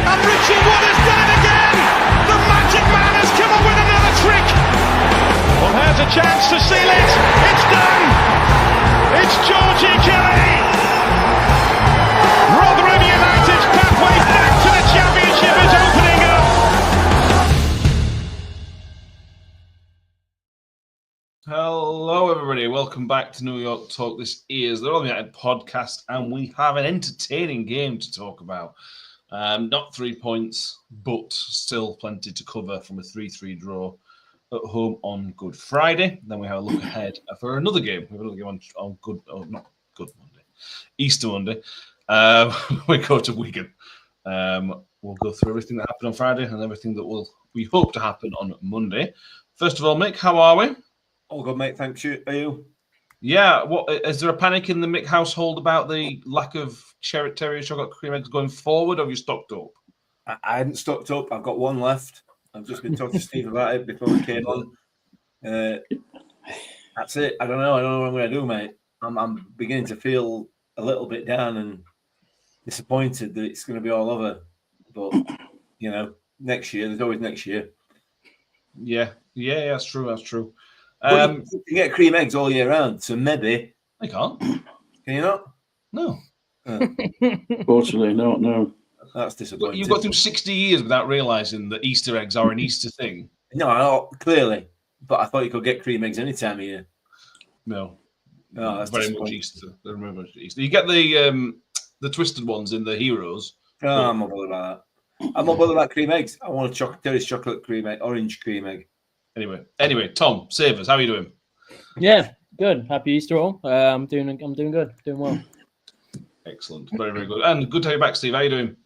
And Richie Wood has done it again! The magic man has come up with another trick! Well, here's a chance to seal it! It's done! It's Georgie Kelly! Rotherham United's pathway back to the Championship is opening up! Hello, everybody. Welcome back to New York Talk. This is the Rotherham United podcast, and we have an entertaining game to talk about. Not 3 points, but still plenty to cover from a 3-3 draw at home on Good Friday. Then we have a look ahead for another game. We have another game on Monday, Easter Monday. We go to Wigan. We'll go through everything that happened on Friday and everything that we hope to happen on Monday. First of all, Mick, how are we? All good, mate. Thanks. Are you? Yeah. What is there a panic in the Mick household about the lack of Terrier chocolate cream eggs going forward? Or have you stocked up? I hadn't stocked up. I've got one left. I've just been talking to Steve about it before we came on. That's it. I don't know what I'm going to do, mate. I'm beginning to feel a little bit down and disappointed that it's going to be all over. But next year. There's always next year. Yeah. That's true. You can get cream eggs all year round, so maybe I can't. Can you not? No. Fortunately, no. That's disappointing. You've got through 60 years without realising that Easter eggs are an Easter thing. No, clearly. But I thought you could get cream eggs any time of year. No, that's very much Easter. They're very much Easter. You get the twisted ones in the Heroes. No, I'm not bothered about that. I'm not bothered about cream eggs. I want a Terry's chocolate cream egg, orange cream egg. Anyway, Tom, save us. How are you doing? Yeah, good. Happy Easter all. I'm doing good. Doing well. Excellent. Very, very good. And good to have you back, Steve. How are you doing?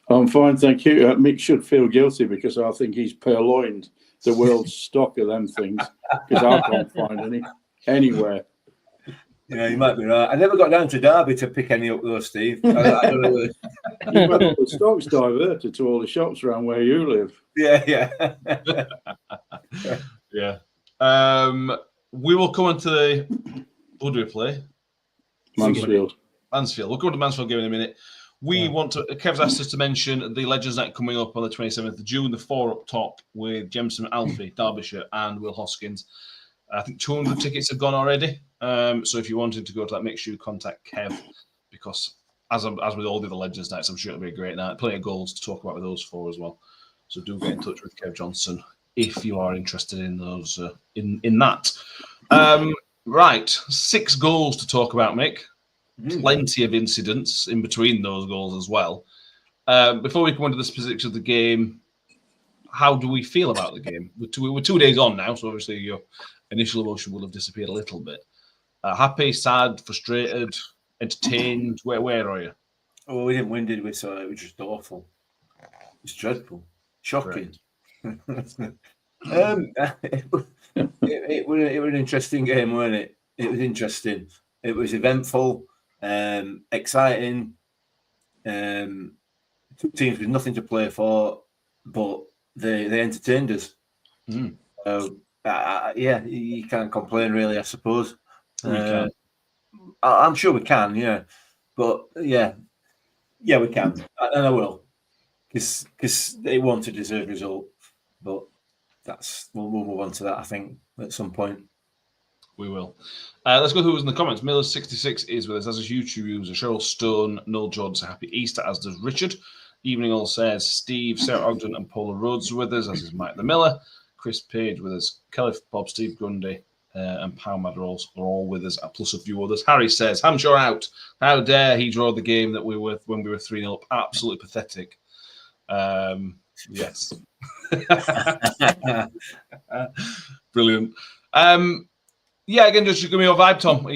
I'm fine, thank you. Mick should feel guilty because I think he's purloined the world's stock of them things because I can't find any anywhere. Yeah, you might be right. I never got down to Derby to pick any up though, Steve. I don't know where. The stock's diverted to all the shops around where you live. Yeah. Yeah. We will come on to the... Who do we play? Mansfield. We'll go to the Mansfield game in a minute. Kev's asked us to mention the Legends Night coming up on the 27th of June, the 4 up top with Jemson Alfie, Derbyshire, and Will Hoskins. I think 200 tickets have gone already. So if you wanted to go to that, make sure you contact Kev because as with all the other Legends Nights, I'm sure it'll be a great night. Plenty of goals to talk about with those 4 as well. So do get in touch with Kev Johnson if you are interested in those in that. Right, 6 goals to talk about, Mick. Plenty of incidents in between those goals as well. Before we go into the specifics of the game, how do we feel about the game? We're 2 days on now, so obviously your initial emotion will have disappeared a little bit. Happy, sad, frustrated, entertained? Where are you? Oh, we didn't win, did we? So it was just awful. It's dreadful. Shocking. It was an interesting game, wasn't it? It was interesting. It was eventful, exciting. 2 teams with nothing to play for, but they entertained us. Yeah, you can't complain, really. I suppose. I'm sure we can. Yeah, but yeah, we can, and I will, because they want a deserved result. But we'll move on to that, I think, at some point. We will. Let's go through who's in the comments. Miller66 is with us as a YouTube user. Cheryl Stone, Noel Jordan says happy Easter, as does Richard. Evening All says Steve, Sarah Ogden, and Paula Rhodes are with us, as is Mike the Miller. Chris Page with us. Kelly Bob, Steve Grundy, and Pau Madrolls are all with us, plus a few others. Harry says, Hamshaw out. How dare he draw the game that we were when we were 3-0 up? Absolutely pathetic. Yes. Brilliant. Yeah, again, just give me your vibe, Tom. Are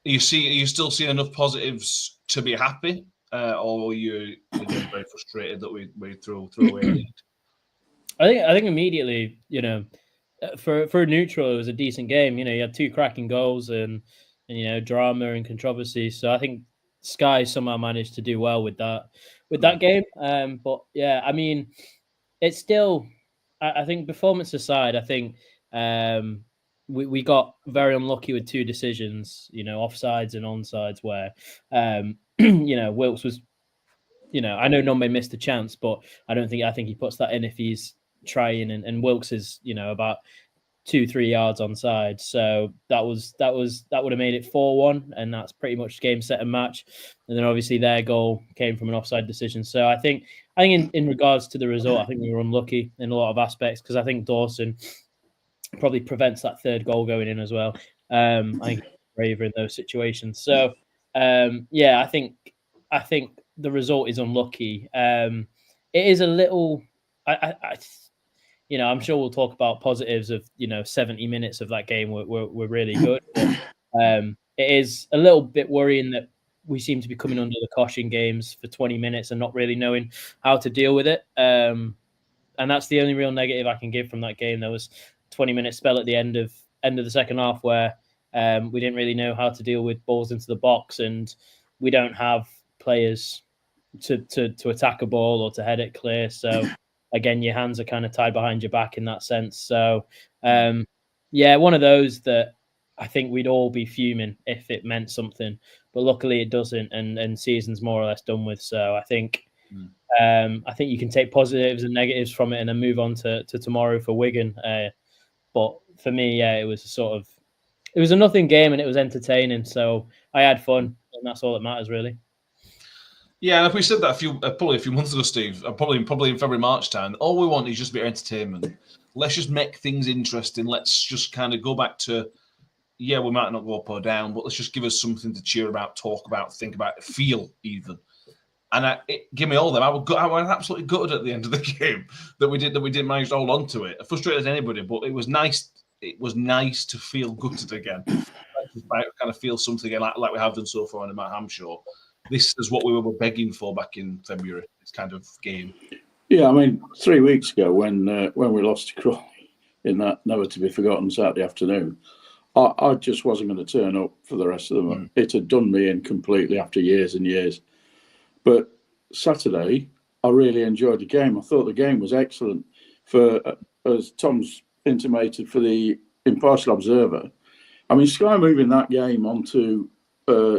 you still seeing enough positives to be happy, or are you very frustrated that we threw away a lead? I think immediately, for a neutral, it was a decent game. You had 2 cracking goals and drama and controversy. So I think Sky somehow managed to do well with that game. But yeah, I mean, it's still. I think performance aside, I think we got very unlucky with 2 decisions. Offsides and onsides, where Wilks was I know Nombe missed a chance, but I think he puts that in if he's trying, and Wilks is, about 2-3 yards onside. So that would have made it 4-1, and that's pretty much game, set, and match. And then obviously their goal came from an offside decision. So I think in regards to the result, I think we were unlucky in a lot of aspects, because I think Dawson probably prevents that third goal going in as well. I think he's braver in those situations. So I think the result is unlucky. It is a little. I'm sure we'll talk about positives of 70 minutes of that game were really good. But, it is a little bit worrying that we seem to be coming under the cosh in games for 20 minutes and not really knowing how to deal with it. And that's the only real negative I can give from that game. There was 20-minute spell at the end of the second half where we didn't really know how to deal with balls into the box, and we don't have players to attack a ball or to head it clear. So again, your hands are kind of tied behind your back in that sense. So one of those that I think we'd all be fuming if it meant something, but luckily it doesn't, and season's more or less done with. So I think you can take positives and negatives from it and then move on to tomorrow for Wigan. But for me, it was it was a nothing game, and it was entertaining. So I had fun, and that's all that matters, really. Yeah, and if we said that probably a few months ago, Steve, probably in February, March time, all we want is just a bit of entertainment. Let's just make things interesting. Let's just kind of go back to, we might not go up or down, but let's just give us something to cheer about, talk about, think about, feel even. And give me all of them. I was absolutely gutted at the end of the game that we didn't manage to hold on to it. Frustrated as anybody, but it was nice. It was nice to feel gutted again. Kind of feel something again, like we have done so far in the Hamshaw. This is what we were begging for back in February. This kind of game. Yeah, I mean, 3 weeks ago when we lost to Crawley in that never to be forgotten Saturday afternoon, I just wasn't going to turn up for the rest of the month. It had done me in completely after years and years. But Saturday, I really enjoyed the game. I thought the game was excellent. For as Tom's intimated, for the impartial observer, I mean, Sky moving that game onto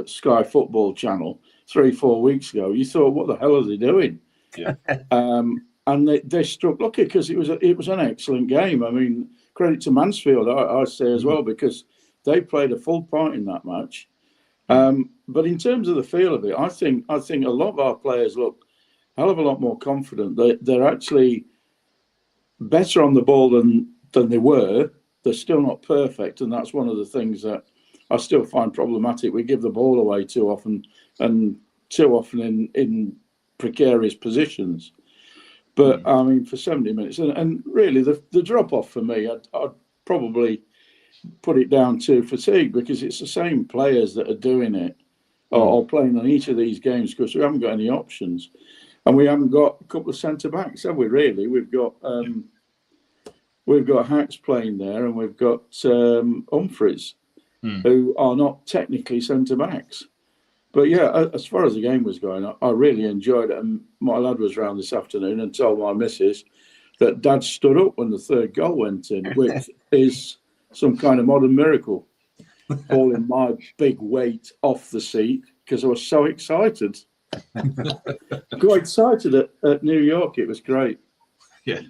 Sky Football Channel 3-4 weeks ago, you thought, what the hell are they doing? Yeah. And they struck lucky because it was an excellent game. I mean, credit to Mansfield, I say as well, because they played a full part in that match. But in terms of the feel of it, I think a lot of our players look a hell of a lot more confident. They're actually better on the ball than they were. They're still not perfect, and that's one of the things that I still find problematic. We give the ball away too often, and too often in precarious positions. But I mean, for 70 minutes, and really the drop off for me, I'd probably put it down to fatigue, because it's the same players that are doing it or playing on each of these games, because we haven't got any options, and we haven't got a couple of centre backs, have we? Really, we've got Hacks playing there, and we've got Humphreys, who are not technically centre backs. But yeah, as far as the game was going, I really enjoyed it. And my lad was round this afternoon and told my missus that Dad stood up when the third goal went in, which is some kind of modern miracle. Hauling my big weight off the seat because I was so excited. Got excited at New York. It was great. Yeah,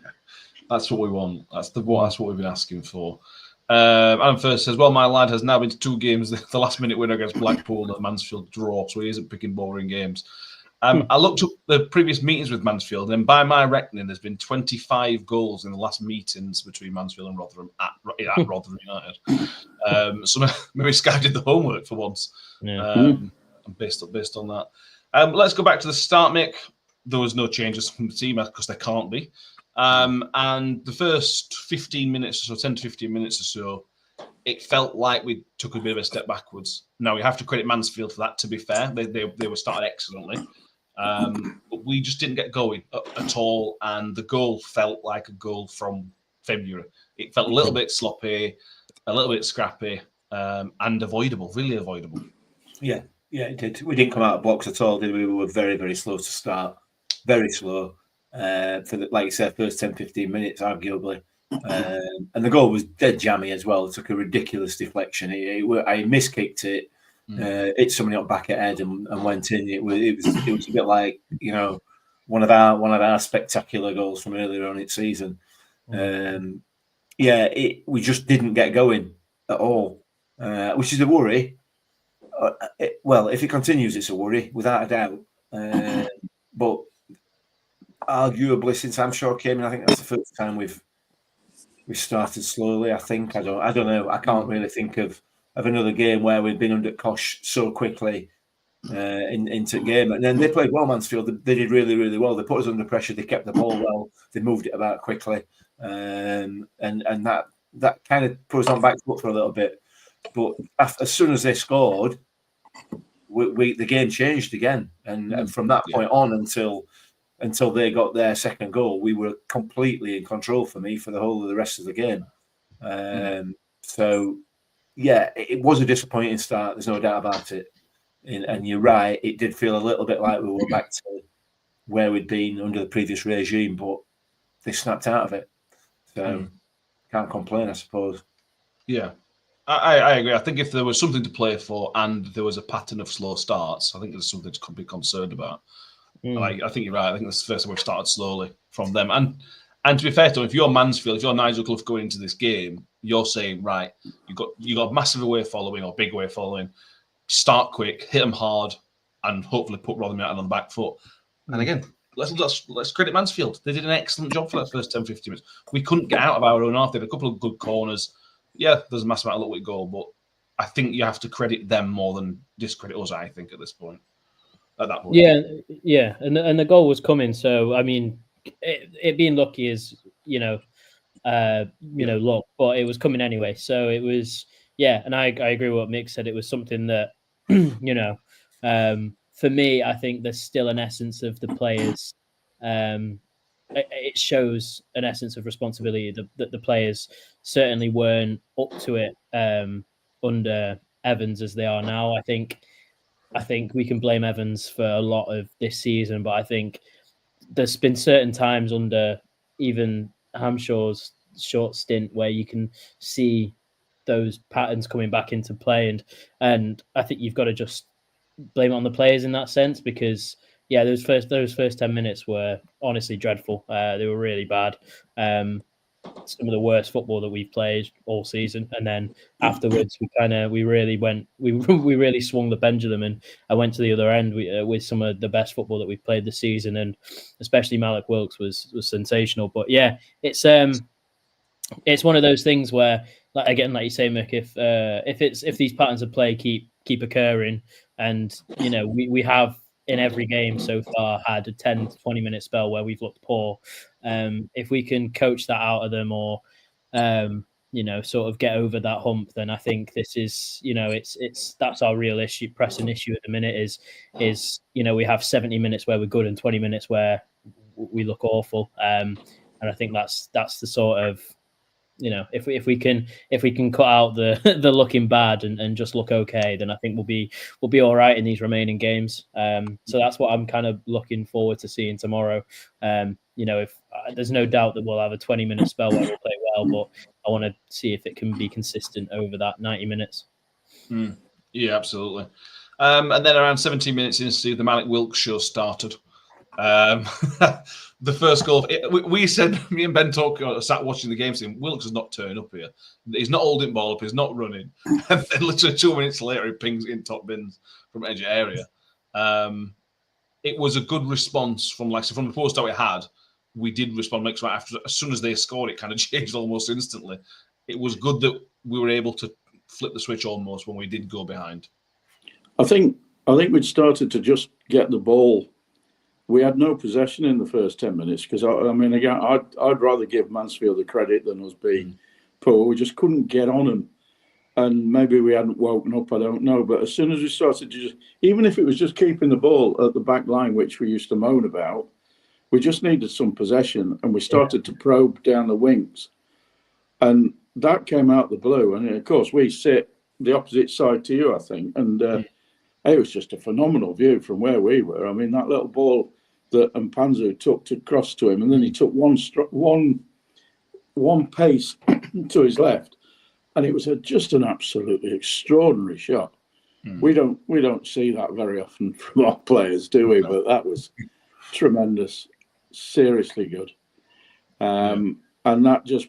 that's what we want. That's what we've been asking for. Adam First says, well, my lad has now been to 2 games, the last minute winner against Blackpool and the Mansfield draw, so he isn't picking boring games. I looked up the previous meetings with Mansfield, and by my reckoning, there's been 25 goals in the last meetings between Mansfield and Rotherham at Rotherham United. So maybe Sky did the homework for once. Yeah. Based on that. Let's go back to the start, Mick. There was no changes from the team because there can't be. And the first 15 minutes or so, 10 to 15 minutes or so, it felt like we took a bit of a step backwards. Now, we have to credit Mansfield for that, to be fair. They were started excellently. But we just didn't get going at all. And the goal felt like a goal from February. It felt a little bit sloppy, a little bit scrappy, and avoidable, really avoidable. Yeah, it did. We didn't come out of the box at all, did we? We were very, very slow to start. Very slow. For the, like you said, first 10-15 minutes, arguably. And the goal was dead jammy as well. It took a ridiculous deflection. I miskicked it. hit somebody up back at head and went in. It was a bit like, you know, one of our spectacular goals from earlier on in the season. We just didn't get going at all, which is a worry. Well, if it continues, it's a worry without a doubt. But arguably, since Hamshaw came in, I think that's the first time we've started slowly. I think I don't know. I can't really think of another game where we've been under cosh so quickly into the game. And then they played well, Mansfield. They did really, really well. They put us under pressure. They kept the ball well. They moved it about quickly, and that kind of put us on back foot for a little bit. But as soon as they scored, the game changed again. And from that point on until they got their second goal, we were completely in control for me for the whole of the rest of the game. So, yeah, it was a disappointing start. There's no doubt about it. And you're right, it did feel a little bit like we were back to where we'd been under the previous regime, but they snapped out of it. So, can't complain, I suppose. Yeah, I agree. I think if there was something to play for and there was a pattern of slow starts, I think there's something to be concerned about. I think you're right. I think this is the first time we've started slowly from them. And to be fair to them, if you're Mansfield, if you're Nigel Clough going into this game, you're saying, right, you got massive away following or big away following. Start quick, hit them hard, and hopefully put Rotherham out on the back foot. And again, let's credit Mansfield. They did an excellent job for that first 10, 15 minutes. We couldn't get out of our own half. They had a couple of good corners. Yeah, there's a massive amount of luck with goal, but I think you have to credit them more than discredit us, I think, at this point. At that point. Yeah. And the goal was coming. So, I mean, it being lucky is, luck, but it was coming anyway. So it was, and I agree with what Mick said. It was something that, for me, I think there's still an essence of the players. It shows an essence of responsibility that the players certainly weren't up to it under Evans as they are now. I think we can blame Evans for a lot of this season, but I think there's been certain times under even Hamshaw's short stint where you can see those patterns coming back into play, and I think you've got to just blame it on the players in that sense, because those first 10 minutes were honestly dreadful. They were really bad. Some of the worst football that we've played all season, and then afterwards we really swung the pendulum, and I went to the other end with some of the best football that we've played this season, and especially Malik Wilks was sensational. But it's one of those things where, like you say, Mick, if these patterns of play keep occurring, and we have in every game so far had a 10 to 20 minute spell where we've looked poor. If we can coach that out of them, or sort of get over that hump, then I think this is that's our real pressing issue at the minute is we have 70 minutes where we're good and 20 minutes where we look awful, and I think that's the sort of if we can cut out the looking bad and just look okay, then I think we'll be all right in these remaining games. So that's what I'm kind of looking forward to seeing tomorrow. If there's no doubt that we'll have a 20-minute spell where we'll play well, but I want to see if it can be consistent over that 90 minutes. Yeah, absolutely. And then around 17 minutes into the Malik Wilks show started. The first goal, we said, me and Ben sat watching the game saying, Wilks has not turned up here. He's not holding ball up, he's not running. And then literally 2 minutes later, he pings in top bins from edge of area. It was a good response from the post that we had. We did respond after, as soon as they scored, it kind of changed almost instantly. It was good that we were able to flip the switch almost when we did go behind. I think we'd started to just get the ball. We had no possession in the first 10 minutes because, I'd rather give Mansfield the credit than us being poor. We just couldn't get on them. And maybe we hadn't woken up, I don't know. But as soon as we started to even if it was just keeping the ball at the back line, which we used to moan about, we just needed some possession. And we started to probe down the wings. And that came out the blue. And, of course, we sit the opposite side to you, I think. And it was just a phenomenal view from where we were. I mean, that little ball that Mpanzu took to cross to him, and then he took one pace to his left, and it was just an absolutely extraordinary shot. We don't see that very often from our players, do we? But that was tremendous, seriously good. And that just,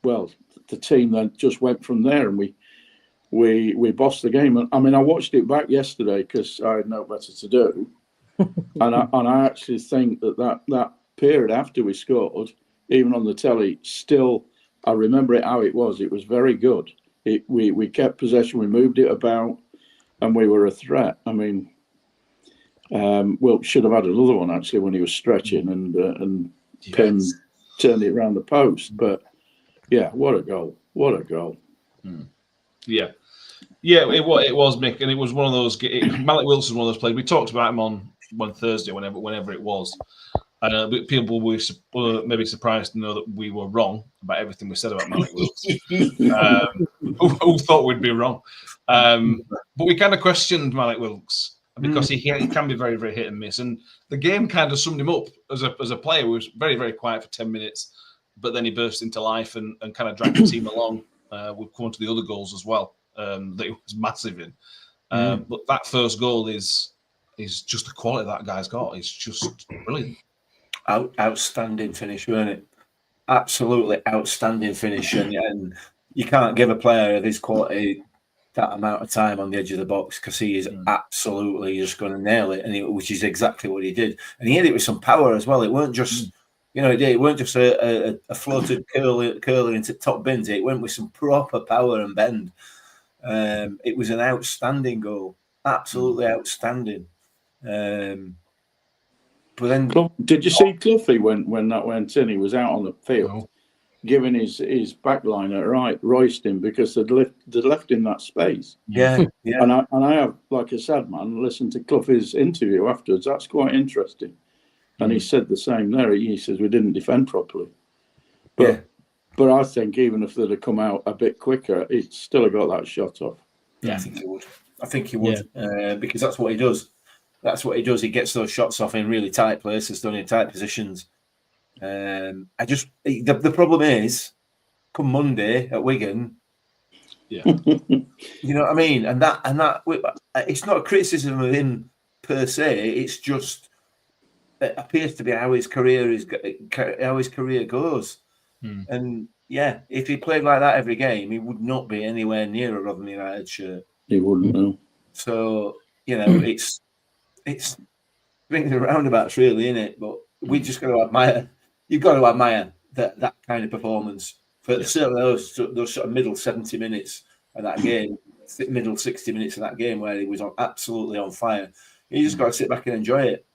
well, the team then just went from there, and we bossed the game. I mean, I watched it back yesterday because I had no better to do, and I actually think that period after we scored, even on the telly, still I remember it how it was. It was very good. We kept possession, we moved it about, and we were a threat. I mean, Wilks should have had another one actually when he was stretching and Penn turned it around the post. But yeah, what a goal! What a goal! Yeah, it was Mick, and it was one of those. Malik Wilks was one of those players. We talked about him on one Thursday, whenever it was. And people were maybe surprised to know that we were wrong about everything we said about Malik Wilks. Who thought we'd be wrong? But we kind of questioned Malik Wilks because he can be very, very hit and miss. And the game kind of summed him up as a player who was very, very quiet for 10 minutes, but then he burst into life and kind of dragged the team along. We'll come on to the other goals as well that he was massive in. But that first goal is just the quality that guy's got. It's just brilliant. Outstanding finish, weren't it? Absolutely outstanding finish, and you can't give a player of his quality that amount of time on the edge of the box because he is absolutely just going to nail it, which is exactly what he did. And he hit it with some power as well. It weren't just, it weren't just a floated curler into top bins. It went with some proper power and bend. It was an outstanding goal, absolutely outstanding. But then, did you see Cloughie when that went in? He was out on the field, giving his backline a right roasting because they'd left him that space. Yeah. And I have, like I said, man, listened to Cloughie's interview afterwards. That's quite interesting. And he said the same there. He says we didn't defend properly. But I think even if they'd have come out a bit quicker, he'd still have got that shot off. Yeah, I think he would. Because that's what he does. That's what he does. He gets those shots off in really tight places, in tight positions. The problem is, come Monday at Wigan, you know what I mean. And that it's not a criticism of him per se. It's just it appears to be how his career goes. And yeah, if he played like that every game, he would not be anywhere near a Rotherham United shirt. He wouldn't know. So it's swings and roundabouts, really, isn't it? But we just got to admire. You've got to admire that kind of performance for certainly those sort of middle 70 minutes of that game, middle 60 minutes of that game where he was absolutely on fire. You just got to sit back and enjoy it,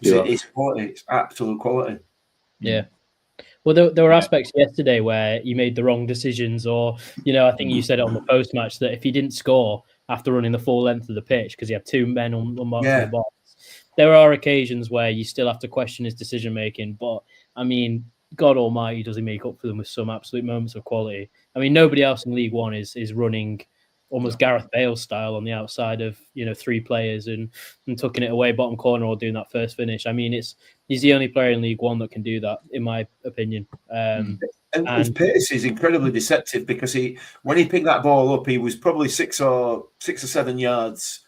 It's quality. It's absolute quality. Yeah. Well, there were aspects yesterday where you made the wrong decisions, or I think you said it on the post match that if he didn't score after running the full length of the pitch because he had two men on the box. There are occasions where you still have to question his decision making, but I mean, God Almighty, does he make up for them with some absolute moments of quality? I mean, nobody else in League One is running almost Gareth Bale style on the outside of three players and tucking it away bottom corner or doing that first finish. I mean, he's the only player in League One that can do that, in my opinion. And his pace is incredibly deceptive because when he picked that ball up, he was probably 6 or 7 yards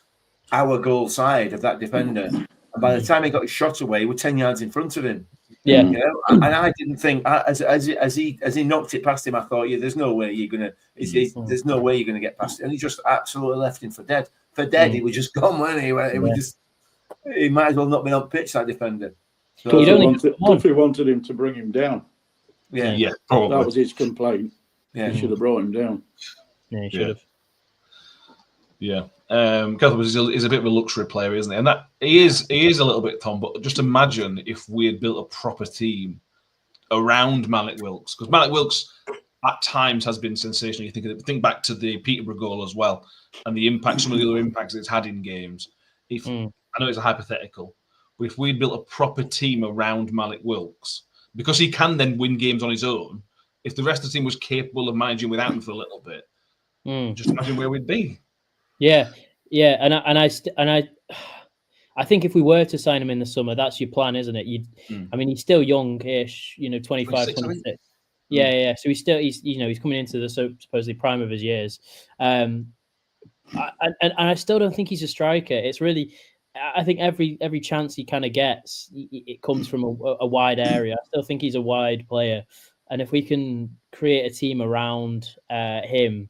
our goal side of that defender. And by the time he got his shot away, we're 10 yards in front of him. Yeah. And I didn't think as he knocked it past him, I thought, there's no way you're gonna there's no way you're gonna get past it. And he just absolutely left him for dead. He was just gone, wasn't he? He might as well not been on pitch, that defender. So, Cloughie wanted him to bring him down. Yeah, probably. That was his complaint. Yeah. He should have brought him down. Yeah, he should have. Yeah. Gareth is a bit of a luxury player, isn't he? And that he is a little bit, Tom. But just imagine if we had built a proper team around Malik Wilks, because Malik Wilks at times has been sensational. You think back to the Peterborough goal as well, and the impact, some of the other impacts it's had in games. I know it's a hypothetical, but if we'd built a proper team around Malik Wilks, because he can then win games on his own. If the rest of the team was capable of managing without him for a little bit, just imagine where we'd be. Yeah, and I think if we were to sign him in the summer, that's your plan, isn't it? I mean, he's still young-ish, 25, 26. Yeah. So he's coming into the supposedly prime of his years. and I still don't think he's a striker. It's really, I think every chance he kind of gets, it comes from a wide area. I still think he's a wide player, and if we can create a team around him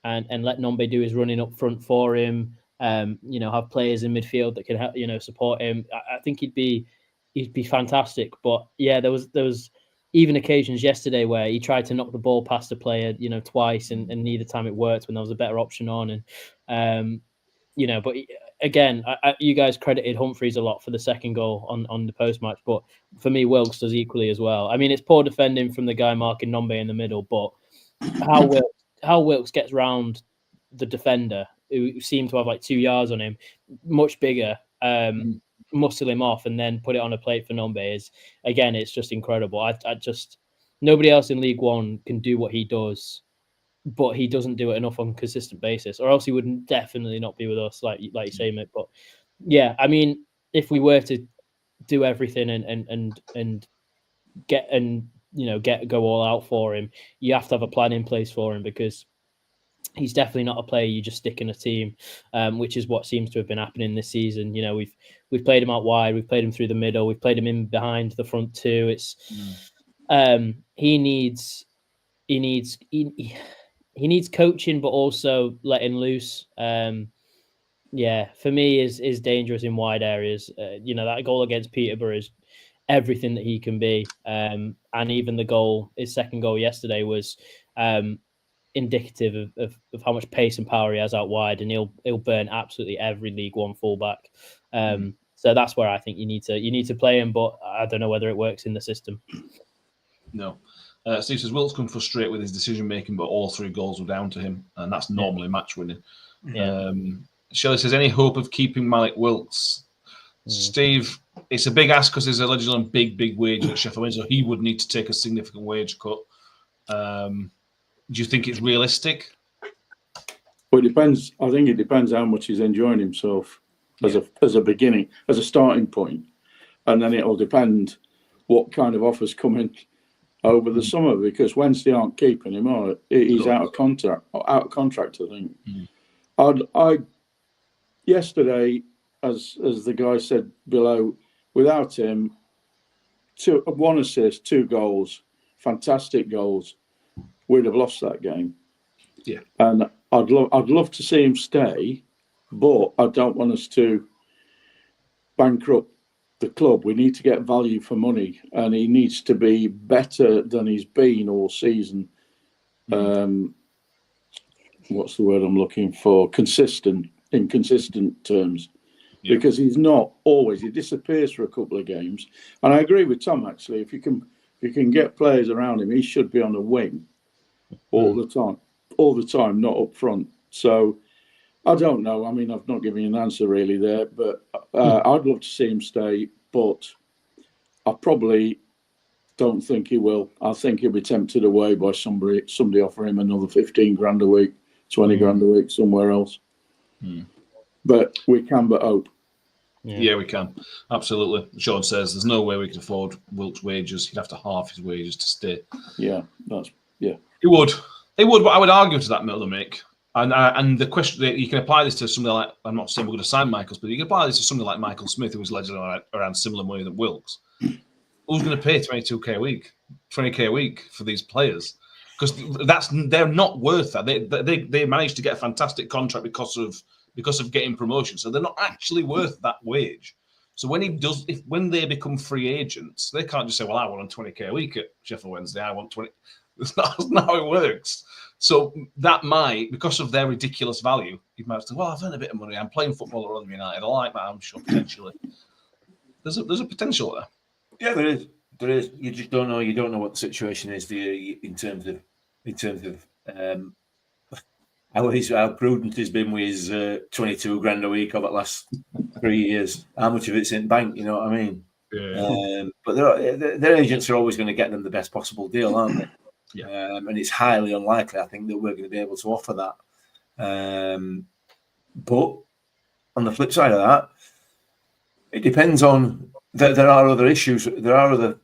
and let Nombe do his running up front for him, have players in midfield that can help, support him, I think he'd be fantastic. But yeah, there was even occasions yesterday where he tried to knock the ball past a player, twice, and neither time it worked when there was a better option on. And but again, you guys credited Humphreys a lot for the second goal on the post match, but for me, Wilks does equally as well. I mean, it's poor defending from the guy marking Nombe in the middle, but how Wilks gets round the defender, who seemed to have like 2 yards on him, much bigger, muscle him off and then put it on a plate for Nombe is, again, it's just incredible. I just, nobody else in League One can do what he does, but he doesn't do it enough on a consistent basis, or else he would definitely not be with us, like you say, Mick. But yeah, I mean, if we were to do everything and go all out for him, you have to have a plan in place for him, because he's definitely not a player you just stick in a team, which is what seems to have been happening this season. We've played him out wide, we've played him through the middle, we've played him in behind the front two. It's he needs coaching, but also letting loose. For me, is dangerous in wide areas. That goal against Peterborough is everything that he can be, and even his second goal yesterday was indicative of how much pace and power he has out wide, and he'll burn absolutely every League One fullback. So that's where I think you need to play him, but I don't know whether it works in the system. No. Steve says Wilks come frustrated with his decision making, but all 3 goals were down to him, and that's normally match winning. Yeah. Shelley says, any hope of keeping Malik Wilks? Steve, it's a big ask because he's allegedly on big wage at Sheffield Wednesday, so he would need to take a significant wage cut. Do you think it's realistic? Well, it depends. I think it depends how much he's enjoying himself as a beginning, as a starting point, and then it'll depend what kind of offers come in over the summer, because Wednesday aren't keeping him. He's out of contract. I think. I yesterday, as the guy said below, without him, 1 assist, 2 goals, fantastic goals, we'd have lost that game. Yeah, and I'd love to see him stay, but I don't want us to bankrupt the club. We need to get value for money, and he needs to be better than he's been all season. What's the word I'm looking for? Consistent, in consistent terms, because he's not always. He disappears for a couple of games, and I agree with Tom. Actually, if you can get players around him, he should be on the wing all the time, not up front. So I don't know. I mean, I've not given you an answer really there, but I'd love to see him stay, but I probably don't think he will. I think he'll be tempted away by somebody offer him another 15 grand a week, 20 grand a week somewhere else. But we can but hope. Yeah, we can. Absolutely. Sean says there's no way we can afford Wilkes' wages. He'd have to halve his wages to stay. Yeah. He would. But I would argue to that, Mick. And the question, you can apply this to something like, I'm not saying we're going to sign Michael Smith, you can apply this to something like Michael Smith, who was allegedly around similar money than Wilks. Who's going to pay 22k a week, 20k a week for these players? Because they're not worth that. They managed to get a fantastic contract because of getting promotion, so they're not actually worth that wage. So when they become free agents, they can't just say, well, I want 20k a week at Sheffield Wednesday, I want 20. That's not how it works. So that might, because of their ridiculous value, you might say, well, I've earned a bit of money. I'm playing football at Rotherham United. I like that, I'm sure, potentially. There's a potential there. Yeah, there is. There is. You just don't know. You don't know what the situation is in terms of how prudent he's been with his 22 grand a week over the last 3 years. How much of it's in bank? You know what I mean? Yeah. But their agents are always going to get them the best possible deal, aren't they? Yeah. And it's highly unlikely, I think, that we're going to be able to offer that. But on the flip side of that, it depends on. There are other issues. There are other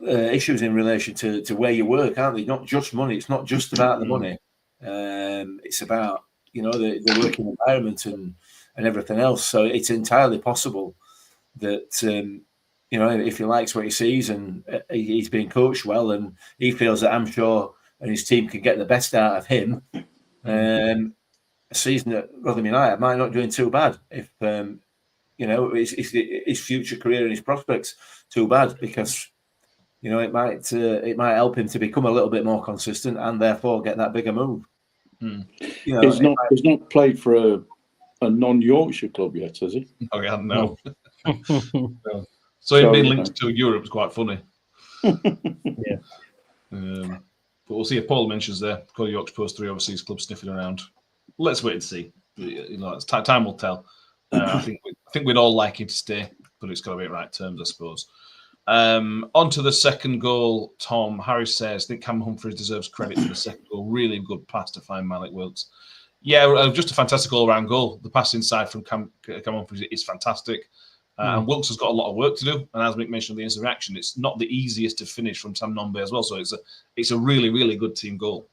issues in relation to where you work, aren't they? Not just money. It's not just about the money. It's about the working environment and everything else. So it's entirely possible that if he likes what he sees and he's being coached well, and he feels that Hamshaw and his team can get the best out of him, a season at Rotherham United might not doing too bad if his future career and his prospects too bad, because it might help him to become a little bit more consistent and therefore get that bigger move. He's not played for a non-Yorkshire club yet, has he? Oh yeah, no. No. So him being linked to Europe is quite funny. Yeah. But we'll see if Paul mentions there. Cody York's post 3 overseas clubs sniffing around. Let's wait and see. Time will tell. I think we'd all like him to stay, but it's got to be at right terms, I suppose. On to the second goal, Tom. Harris says, I think Cam Humphreys deserves credit for the second goal. Really good pass to find Malik Wilks. Yeah, just a fantastic all-round goal. The pass inside from Cam Humphreys is fantastic. And Wilks has got a lot of work to do. And as Mick mentioned, the instant reaction, it's not the easiest to finish from Sam Nombe as well. So it's a really, really good team goal.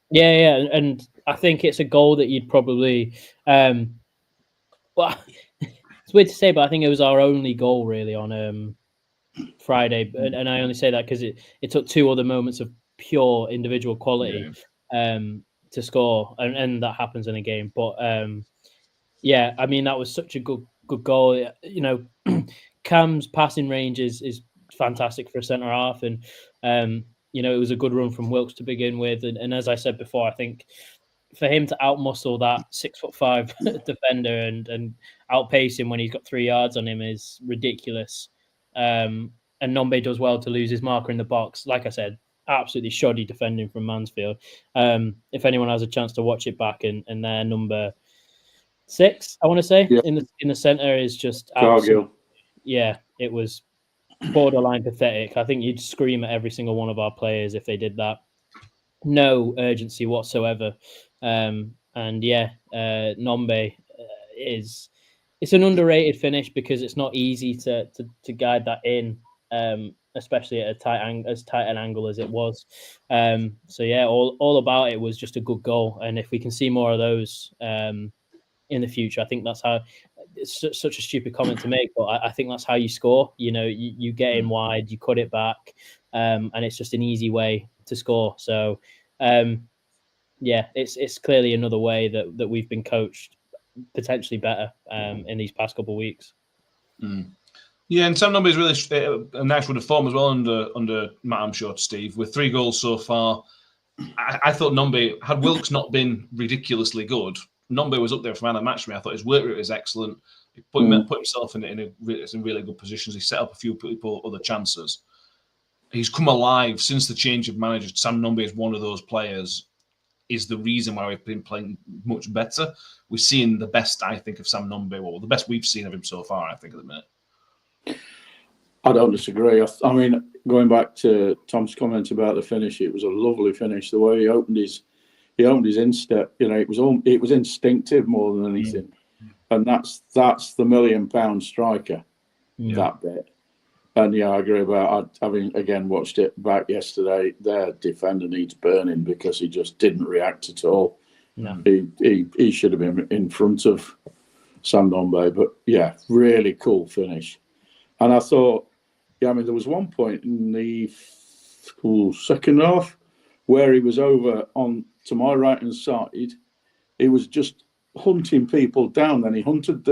Yeah. And I think it's a goal that you'd probably... it's weird to say, but I think it was our only goal, really, on Friday. And I only say that because it took 2 other moments of pure individual quality to score. And that happens in a game. But, yeah, I mean, that was such a good goal. Cam's passing range is fantastic for a centre-half. And, it was a good run from Wilks to begin with. And as I said before, I think for him to outmuscle that 6'5" defender and outpace him when he's got 3 yards on him is ridiculous. And Nombe does well to lose his marker in the box. Like I said, absolutely shoddy defending from Mansfield. If anyone has a chance to watch it back, and their number 6, I want to say, in the centre is just yeah, it was borderline pathetic. I think you'd scream at every single one of our players if they did that. No urgency whatsoever. Nombe it's an underrated finish because it's not easy to guide that in, especially at as tight an angle as it was. All about it was just a good goal, and if we can see more of those in the future, I think that's how. It's such a stupid comment to make, but I think that's how you score. You get in wide, you cut it back, and it's just an easy way to score. So. It's clearly another way that we've been coached potentially better in these past couple of weeks. Yeah, and Sam Nombe is really a nice run of form as well under Matt Hamshaw, Steve, with 3 goals so far. I thought Nombe, had Wilks not been ridiculously good, Nombe was up there for man of the match for me. I thought his work rate was excellent. He put himself in really good positions. He set up a few other chances. He's come alive since the change of manager. Sam Nombe is one of those players, is the reason why we've been playing much better. We're seeing the best, I think, of Sam Nombe, well, the best we've seen of him so far, I think, at the minute. I don't disagree. I mean, going back to Tom's comment about the finish, it was a lovely finish. The way he opened his instep, it was instinctive more than anything. And that's the £1 million striker, that bit. And I agree about having again watched it back yesterday. Their defender needs burning because he just didn't react at all. No. He should have been in front of Sam Nombe, but really cool finish. And I thought, there was one point in the second half where he was over to my right hand side. He was just hunting people down. Then he hunted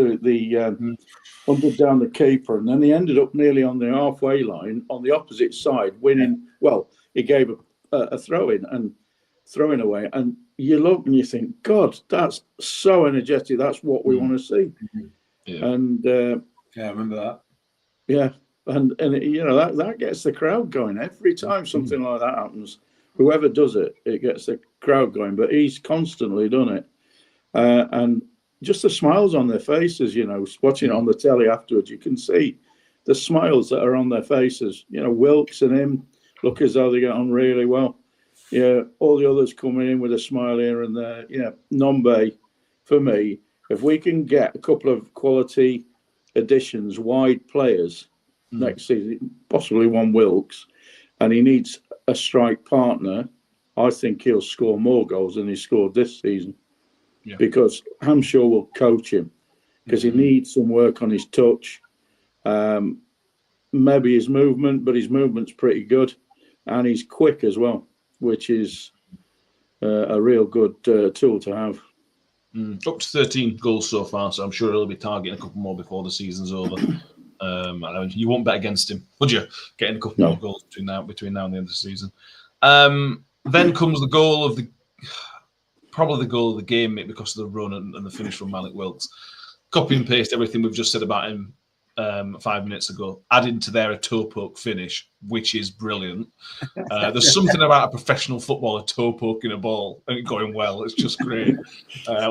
hunted down the keeper, and then he ended up nearly on the halfway line on the opposite side, winning. Well, he gave a throw in and throwing away, and you look and you think, God, that's so energetic. That's what we want to see. Yeah. And I remember that. Yeah, and that gets the crowd going every time something like that happens. Whoever does it, it gets the crowd going. But he's constantly done it. And just the smiles on their faces, watching it on the telly afterwards, you can see the smiles that are on their faces. Wilks and him look as though they get on really well. All the others coming in with a smile here and there. Nombe, for me, if we can get a couple of quality additions, wide players next season, possibly one Wilks, and he needs a strike partner, I think he'll score more goals than he scored this season. because Hamshaw will coach him because he needs some work on his touch. Maybe his movement, but his movement's pretty good, and he's quick as well, which is a real good tool to have. Up to 13 goals so far, so I'm sure he'll be targeting a couple more before the season's over. You won't bet against him, would you? Getting a couple more goals between now and the end of the season. Then comes the goal of probably the goal of the game, because of the run and the finish from Malik Wilks. Copy and paste everything we've just said about him 5 minutes ago, adding to there a toe poke finish, which is brilliant. There's something about a professional footballer toe poking a ball and it going well. It's just great.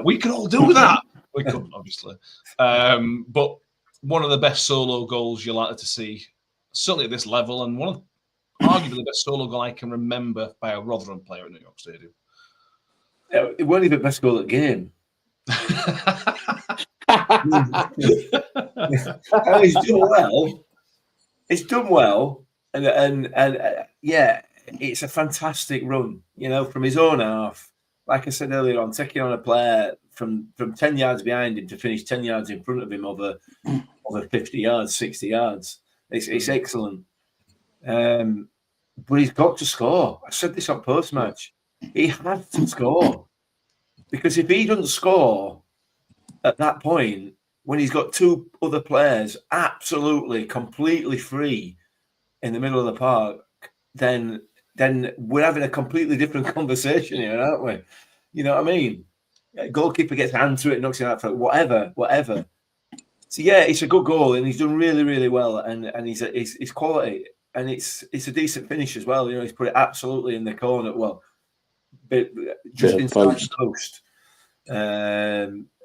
We can all do that. We couldn't, obviously. But one of the best solo goals you're likely to see, certainly at this level, and one of arguably the best solo goal I can remember by a Rotherham player at New York Stadium. It wasn't even the best goal of the game. He's done well. It's done well, and yeah, it's a fantastic run. From his own half, like I said earlier on, taking on a player from 10 yards behind him to finish 10 yards in front of him over 50 yards, 60 yards. It's excellent. But he's got to score. I said this on post-match. He has to score, because if he doesn't score at that point, when he's got two other players absolutely, completely free in the middle of the park, then we're having a completely different conversation here, aren't we? You know what I mean? Goalkeeper gets a hand to it, knocks it out for whatever. So yeah, it's a good goal, and he's done really, really well, and he's quality, and it's a decent finish as well. He's put it absolutely in the corner. Well, but just inside the post.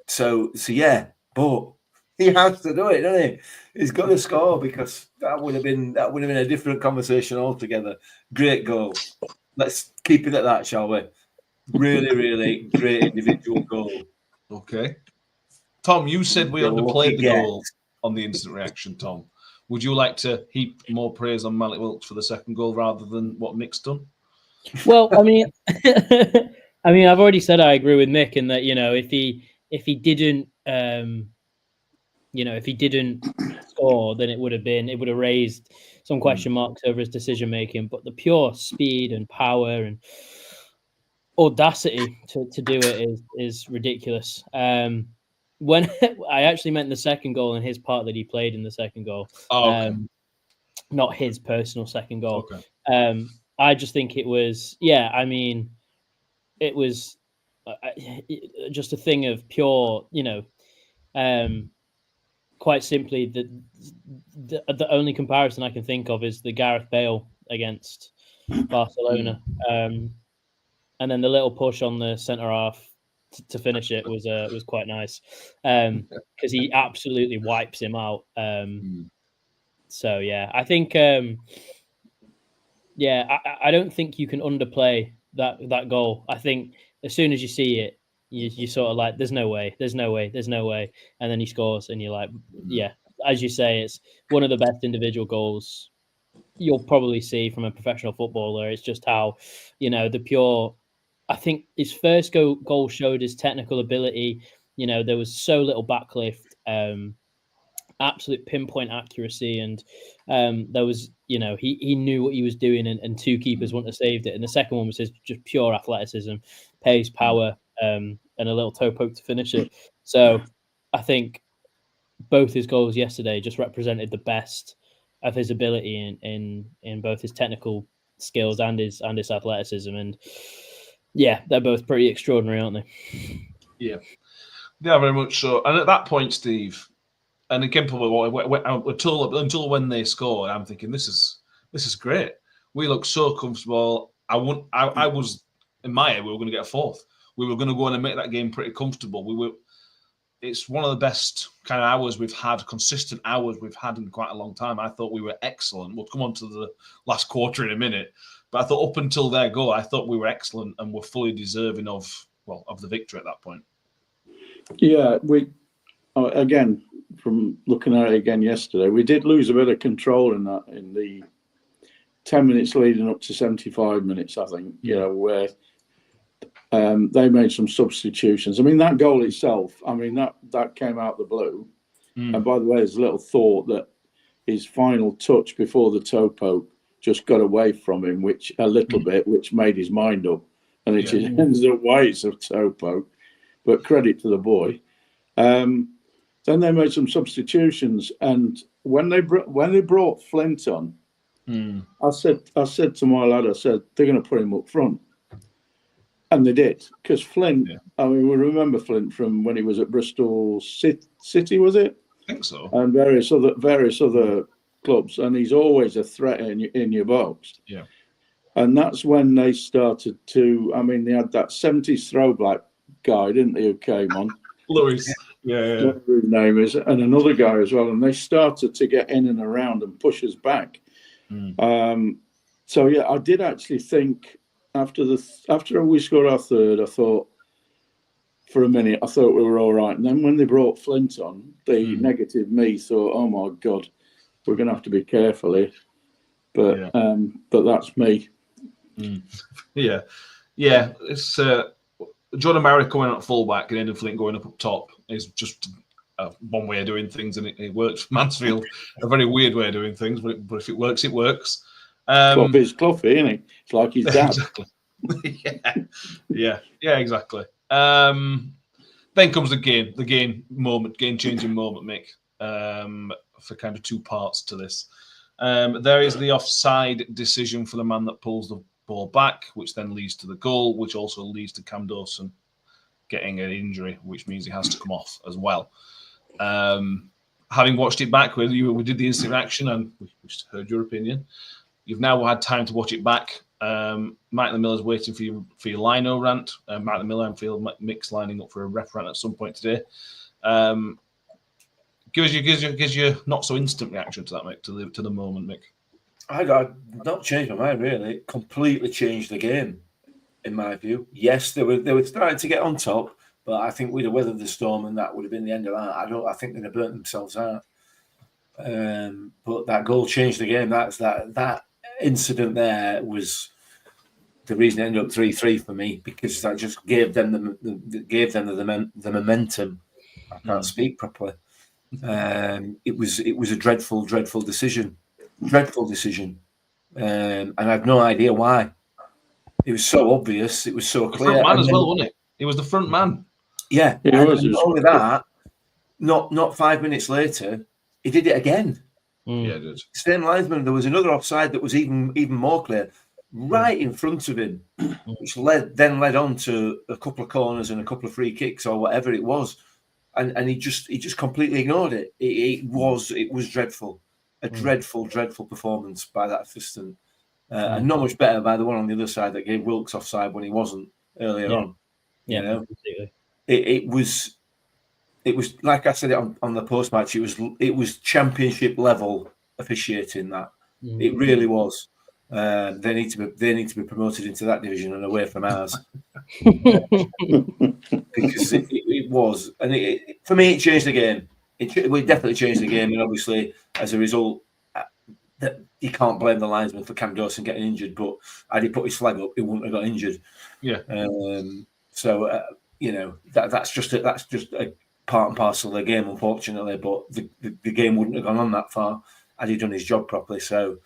So yeah, but he has to do it, doesn't he? He's got to score, because that would have been a different conversation altogether. Great goal. Let's keep it at that, shall we? Really, really great individual goal. Okay, Tom, you said we underplayed the goal on the instant reaction. Tom, would you like to heap more praise on Malik Wilks for the second goal rather than what Mick's done? Well, I mean, I've already said I agree with Mick in that, if he didn't score, then it would have raised some question marks over his decision making. But the pure speed and power and audacity to do it is ridiculous. When I actually meant the second goal and his part that he played in the second goal, not his personal second goal. Okay. I just think it was, it was just a thing of pure, quite simply, the only comparison I can think of is the Gareth Bale against Barcelona. And then the little push on the centre half to finish it was quite nice, because he absolutely wipes him out. So yeah, I think I don't think you can underplay that goal. I think as soon as you see it, you sort of like, there's no way, and then he scores, and you're like, yeah, as you say, it's one of the best individual goals you'll probably see from a professional footballer. It's just how, the pure. I think his first goal showed his technical ability. There was so little backlift, absolute pinpoint accuracy, and there was, he knew what he was doing, and two keepers wouldn't have saved it. And the second one was his just pure athleticism, pace, power, and a little toe poke to finish it. So I think both his goals yesterday just represented the best of his ability in both his technical skills and his athleticism. And yeah, they're both pretty extraordinary, aren't they? Yeah, very much so. And at that point, Steve, and again, probably until when they scored, I'm thinking this is great. We look so comfortable. I was in my head we were going to get a fourth. We were going to go in and make that game pretty comfortable. It's one of the best kind of hours we've had, consistent hours we've had in quite a long time. I thought we were excellent. We'll come on to the last quarter in a minute. But I thought up until their goal, I thought we were excellent and were fully deserving of the victory at that point. Yeah, again, from looking at it again yesterday, we did lose a bit of control in the 10 minutes leading up to 75 minutes, I think, where They made some substitutions. I mean, that goal itself, I mean, that came out the blue. And by the way, there's a little thought that his final touch before the toe poke just got away from him, which made his mind up. And it ends up ways of toe poke. But credit to the boy. Then they made some substitutions, and when they brought Flint on, I said to my lad, I said, they're going to put him up front. And they did, because Flint, I mean, we remember Flint from when he was at Bristol City, was it? I think so. And various other clubs, and he's always a threat in your box. Yeah. And that's when they started to, I mean, they had that 70s throwback guy, didn't they, who came on? Lewis. Yeah. Whatever his name is, and another guy as well. And they started to get in and around and push us back. So, yeah, I did actually think after we scored our third, I thought, for a minute, I thought we were all right. And then when they brought Flint on, the negative me thought, oh, my God, we're going to have to be careful here. But that's me. Yeah. It's Jordan Marrick going out fullback and Aidan Flint going up top is just one way of doing things, and it works for Mansfield. A very weird way of doing things, but if it works, it works. Cluffy's Cluffy, isn't he? It's like his dad. Exactly. Yeah, exactly. Then comes the game-changing moment, Mick, for kind of two parts to this. There is the offside decision for the man that pulls the ball back, which then leads to the goal, which also leads to Cam Dawson getting an injury, which means he has to come off as well. Having watched it back, we did the instant reaction, and we just heard your opinion. You've now had time to watch it back. Mike the Miller's waiting for your lino rant. Mike the Miller and Mick's lining up for a ref rant at some point today. Gives you not so instant reaction to that, Mick, to the moment, Mick. I got not changed my mind really. It completely changed the game, in my view. Yes, they were starting to get on top, but I think we'd have weathered the storm, and that would have been the end of that. I think they'd have burnt themselves out. But that goal changed the game. That incident there was the reason it ended up 3-3 for me, because that just gave them the momentum. I can't speak properly. It was a dreadful decision. And I had no idea why. It was so obvious. It was so clear. Front man as well, wasn't it? He was the front man. Yeah. And not only that, not 5 minutes later, he did it again. Yeah, he did. Same linesman. There was another offside that was even more clear, right in front of him, which led on to a couple of corners and a couple of free kicks or whatever it was, and he just completely ignored it. It was dreadful. A dreadful performance by that assistant. And not much better by the one on the other side that gave Wilks offside when he wasn't earlier on. Yeah, you know? completely. It was like I said it on the post match. It was championship level officiating. That it really was. They need to be promoted into that division and away from ours, because it was, and for me it changed the game. It definitely changed the game, and obviously as a result, that you can't blame the linesman for Cam Dawson getting injured. But had he put his flag up, he wouldn't have got injured. Yeah. That's just a part and parcel of the game, unfortunately. But the game wouldn't have gone on that far had he done his job properly. So,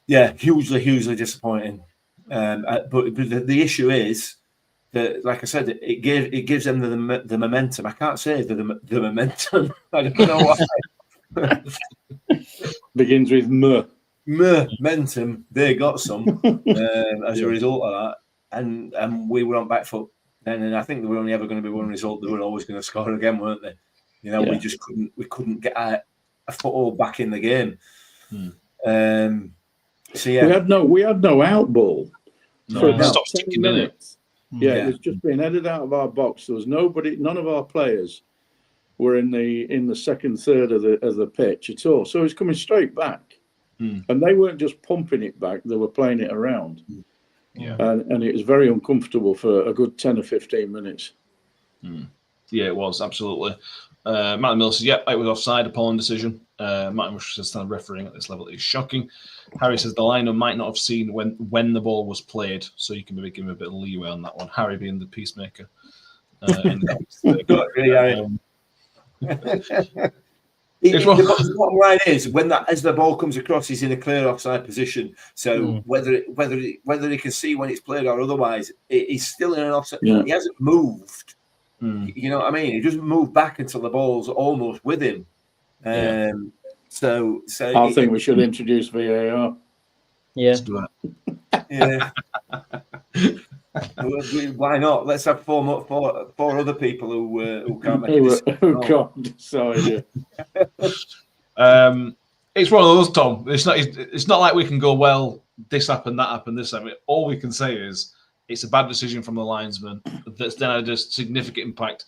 yeah, hugely disappointing. But the issue is that, like I said, it gives them the momentum. I can't say the momentum. I don't know why. Begins with M. Momentum. They got some as a result of that, and we were on back foot. And I think there were only ever going to be one result. They were always going to score again, weren't they? You know, we just couldn't get a foothold back in the game. So yeah, we had no out ball. No, for about stop 10 sticking, minutes. didn't it? Yeah, it was just being headed out of our box. There was nobody. None of our players were in the second third of the pitch at all. So it was coming straight back, and they weren't just pumping it back; they were playing it around. Yeah, and it was very uncomfortable for a good 10 or 15 minutes. Yeah, it was absolutely. Matt Mills says, "Yep, it was offside, appalling decision." Martin Rush says stand refereeing at this level is shocking. Harry says the lineman might not have seen when the ball was played, so you can maybe give him a bit of leeway on that one. Harry being the peacemaker. The bottom line is as the ball comes across, he's in a clear offside position. So whether he can see when it's played or otherwise, he's still in an offside. Yeah. He hasn't moved. You know what I mean? He doesn't move back until the ball's almost with him. So I think we should introduce VAR. Yeah. Let's do it. Yeah. Why not? Let's have four other people who can't make it. Who can't decide. It's one of those, Tom. It's not like we can go, well, this happened, that happened, this happened. All we can say is it's a bad decision from the linesman that's then had a significant impact.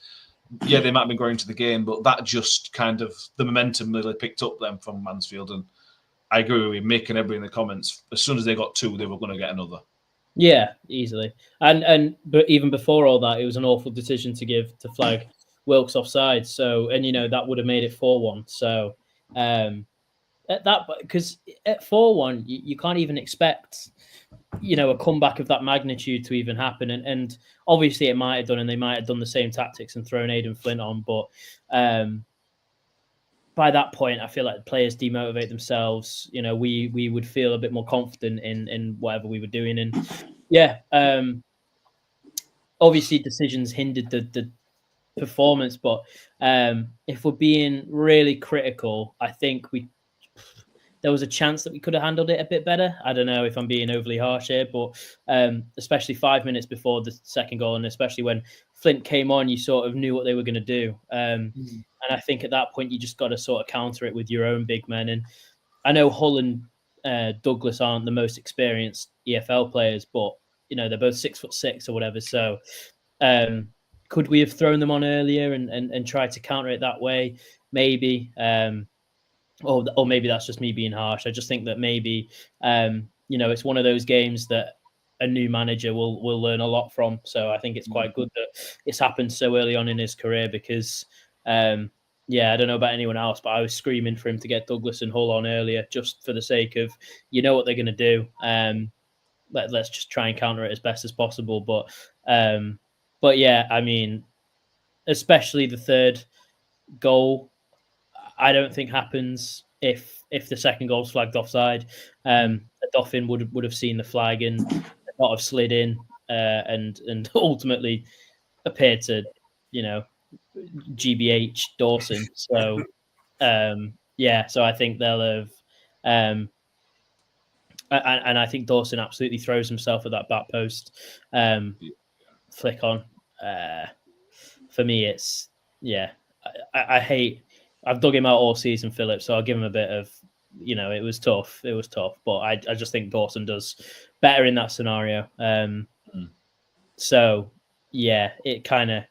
Yeah, they might have been going to the game, but that just kind of the momentum really picked up then from Mansfield. And I agree with Mick and everybody in the comments. As soon as they got 2, they were going to get another. Yeah, easily. But even before all that, it was an awful decision to flag Wilks offside. So, and that would have made it 4-1. So, because at 4-1, you can't even expect, a comeback of that magnitude to even happen. And obviously it might have done, and they might have done the same tactics and thrown Aidan Flint on. But by that point, I feel like the players demotivate themselves. We would feel a bit more confident in whatever we were doing. And yeah, obviously decisions hindered the performance. But if we're being really critical, I think there was a chance that we could have handled it a bit better. I don't know if I'm being overly harsh here, but especially 5 minutes before the second goal, and especially when Flint came on, you sort of knew what they were going to do. And I think at that point, you just got to sort of counter it with your own big men. And I know Hull and Douglas aren't the most experienced EFL players, but, they're both 6'6" or whatever. So could we have thrown them on earlier and tried to counter it that way? Maybe. Or maybe that's just me being harsh. I just think that maybe, it's one of those games that a new manager will learn a lot from. So I think it's quite good that it's happened so early on in his career because, I don't know about anyone else, but I was screaming for him to get Douglas and Hull on earlier just for the sake of, what they're going to do. Let's just try and counter it as best as possible. But yeah, I mean, especially the third goal, I don't think happens if the second goal's flagged offside. A Dolphin would have seen the flag and not have slid in and ultimately appeared to, GBH Dawson. So so I think they'll have and I think Dawson absolutely throws himself at that back post flick on. For me, it's I hate. I've dug him out all season, Philip, so I'll give him a bit of, it was tough. It was tough, but I just think Dawson does better in that scenario. So, yeah, it kind of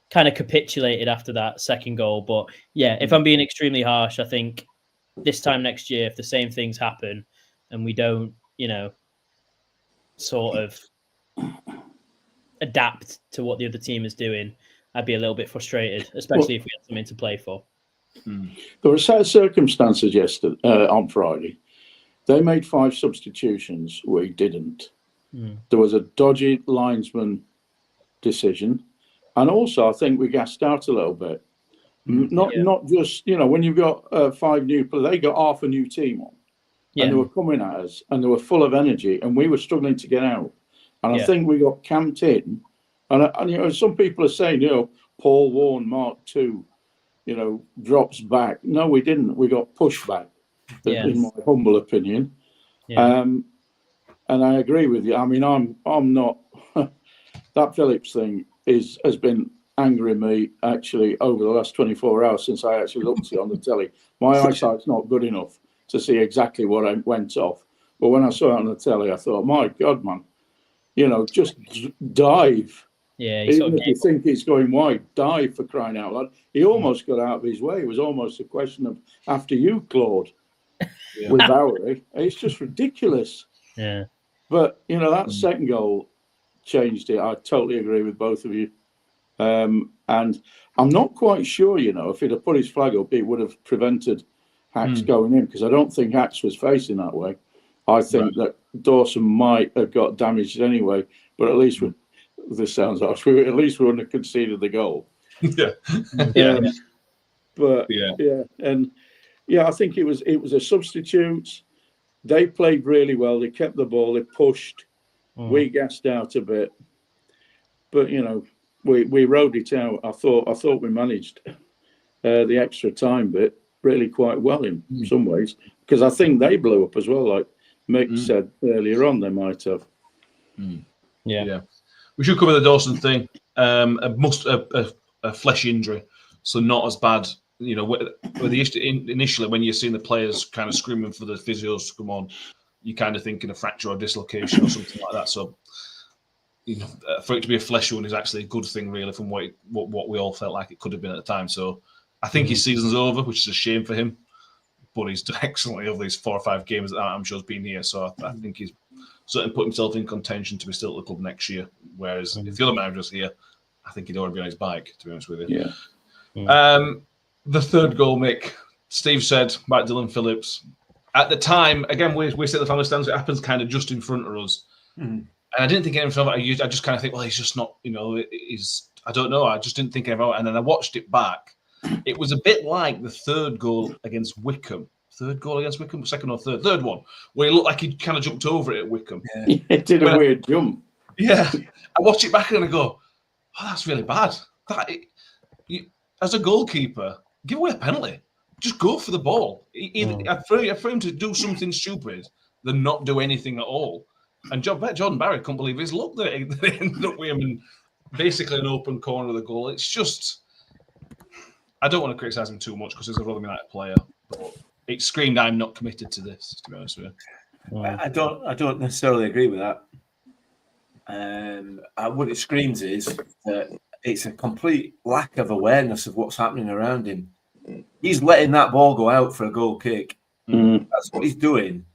capitulated after that second goal. But, yeah, if I'm being extremely harsh, I think this time next year, if the same things happen and we don't, sort of adapt to what the other team is doing, I'd be a little bit frustrated, especially if we had something to play for. There were a set of circumstances yesterday on Friday. They made 5 substitutions. We didn't. There was a dodgy linesman decision, and also I think we gassed out a little bit. Not just when you've got 5 new players, they got half a new team on, and they were coming at us, and they were full of energy, and we were struggling to get out. And I think we got camped in, and some people are saying Paul Warne Mark II. Drops back. No, we didn't. We got pushed back, in my humble opinion. And I agree with you. I mean, I'm not. That Phillips thing has been angering me actually over the last 24 hours since I actually looked at it on the telly. My eyesight's not good enough to see exactly what went off. But when I saw it on the telly, I thought, my God, man, just dive. Yeah, even if you think it's going wide, dive for crying out loud. He almost got out of his way. It was almost a question of after you, Claude, with Bowery. It's just ridiculous. Yeah. But, that second goal changed it. I totally agree with both of you. And I'm not quite sure, if he'd have put his flag up, it would have prevented Hacks going in, because I don't think Hacks was facing that way. I think that Dawson might have got damaged anyway, but at least this sounds harsh. At least we wouldn't have conceded the goal. But I think it was a substitute. They played really well. They kept the ball. They pushed. We gassed out a bit, but we rode it out. I thought we managed the extra time bit really quite well in some ways, because I think they blew up as well. Like Mick said earlier on, they might have. Yeah. We should cover the Dawson thing. A flesh injury, so not as bad. Initially when you're seeing the players kind of screaming for the physios to come on, you're kind of thinking a fracture or dislocation or something like that. So, for it to be a flesh wound is actually a good thing, really, from what we all felt like it could have been at the time. So, I think his season's over, which is a shame for him. But he's done excellently over these 4 or 5 games that Hamshaw's been here. So, I think he's certainly put himself in contention to be still at the club next year. Whereas if the other manager's here, I think he'd already be on his bike, to be honest with you. The third goal, Mick, Steve said about Dylan Phillips. At the time, again, we sit at the family stands, it happens kind of just in front of us. And I didn't think anything of it. I just kind of think, well, he's just not, I don't know. I just didn't think anything about it. And then I watched it back. It was a bit like the third goal against Wickham. Second or third? Third one, where he looked like he kind of jumped over it at Wickham. Yeah, it did a weird jump. Yeah. I watch it back and I go, oh, that's really bad. As a goalkeeper, give away a penalty. Just go for the ball. For him to do something stupid than not do anything at all. And Jordan Barry couldn't believe his luck that it ended up with him in basically an open corner of the goal. It's just, I don't want to criticise him too much because he's a Rotherham United player, but it screamed, I'm not committed to this, to be honest with you. I don't necessarily agree with that. What it screams is that it's a complete lack of awareness of what's happening around him. He's letting that ball go out for a goal kick. That's what he's doing.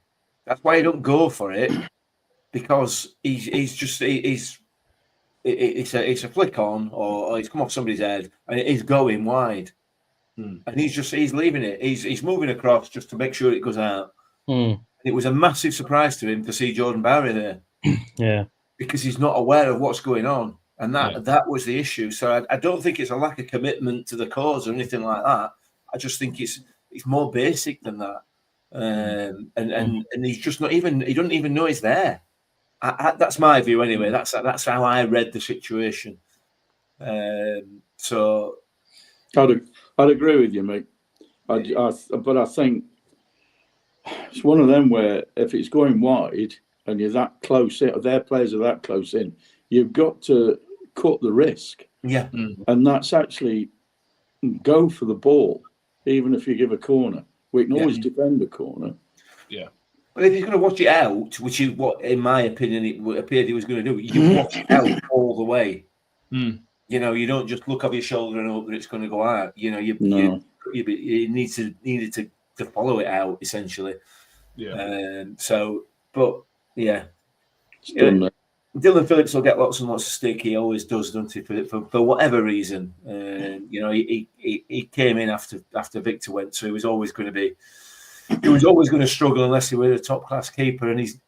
That's why he don't go for it, because it's a flick on or he's come off somebody's head and it is going wide, and he's leaving it. He's moving across just to make sure it goes out. It was a massive surprise to him to see Jordan Barry there. Yeah, because he's not aware of what's going on. And that was the issue. So I don't think it's a lack of commitment to the cause or anything like that. I just think it's more basic than that. And he's just not even, he doesn't even know he's there. That's my view anyway. That's how I read the situation. So I'd agree with you, mate. But I think it's one of them where if it's going wide and you're that close in, or their players are that close in, you've got to cut the risk. Yeah. And that's actually go for the ball, even if you give a corner. We can always defend a corner. Yeah. But if you're going to watch it out, which is what, in my opinion, it appeared he was going to do, you watch it out all the way. You know, you don't just look over your shoulder and hope that it's going to go out. You know, you needed to follow it out, essentially. Yeah. Dylan Phillips will get lots and lots of stick. He always does, doesn't he? For whatever reason, you know, he came in after Victor went, so he was always going to struggle unless he were a top class keeper. And he's,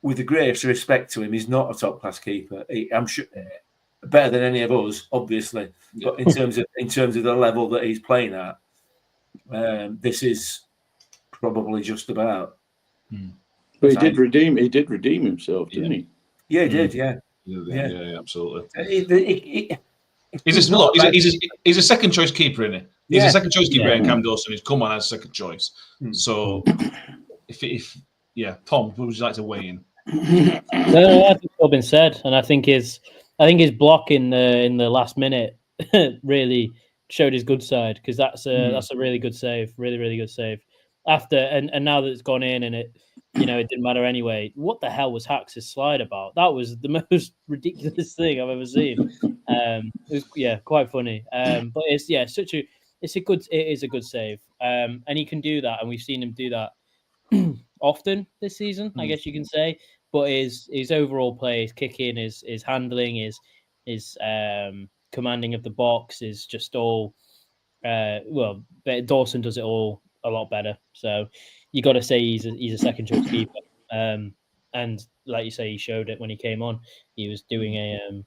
with the greatest respect to him, he's not a top class keeper. I'm sure better than any of us, obviously. But in terms of the level that he's playing at, this is probably just about. But he did redeem himself, didn't he? Yeah, he did. Yeah, absolutely. He's a second choice keeper, isn't he? He's a second choice keeper in Cam Dawson. He's come on as second choice. So, if Tom, would you like to weigh in? No, I think it's all been said, and I think his block in the last minute really showed his good side, because that's a really good save, really good save. After and now that it's gone in and it, you know, it didn't matter anyway. What the hell was Hax's slide about? That was the most ridiculous thing I've ever seen. It was quite funny. But it is a good save. And he can do that, and we've seen him do that often this season, I guess you can say. But his overall play, his kicking, his handling, his commanding of the box is just all. Dawson does it all a lot better. So you got to say he's a second choice keeper. And like you say, he showed it when he came on. He was doing a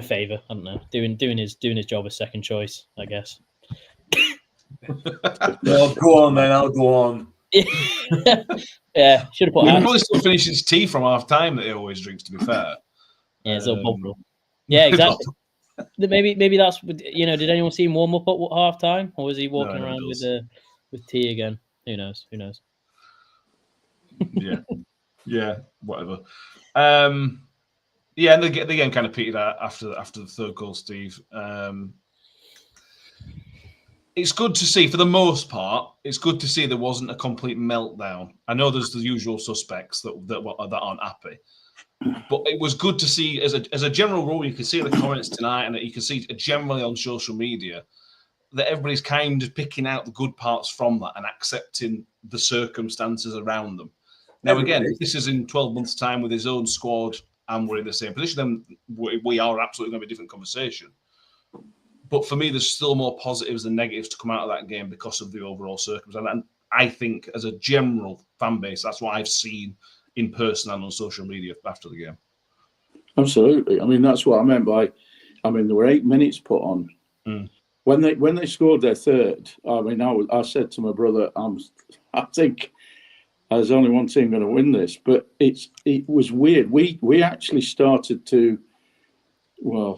favour. I don't know, doing his job as second choice, I guess. No, go on, then. I'll go on. Yeah, should have put. He probably still finishes his tea from half time that he always drinks. To be fair, yeah, it's a bubble. Yeah, exactly. Maybe that's, you know. Did anyone see him warm up at half time, or was he walking around with tea again? Who knows? Yeah, whatever. Yeah, and the game kind of petered out after the third goal, Steve. It's good to see, for the most part, it's good to see there wasn't a complete meltdown. I know there's the usual suspects that aren't happy, but it was good to see, as a general rule, you can see the comments tonight, and you can see generally on social media that everybody's kind of picking out the good parts from that and accepting the circumstances around them. Now, again, if this is in 12 months' time with his own squad and we're in the same position, then we are absolutely going to be a different conversation. But for me, there's still more positives than negatives to come out of that game because of the overall circumstance. And I think, as a general fan base, that's what I've seen in person and on social media after the game. Absolutely. I mean, that's what I meant by, there were 8 minutes put on. When they scored their third, I said to my brother, I think there's only one team going to win this. But it was weird. We actually started to,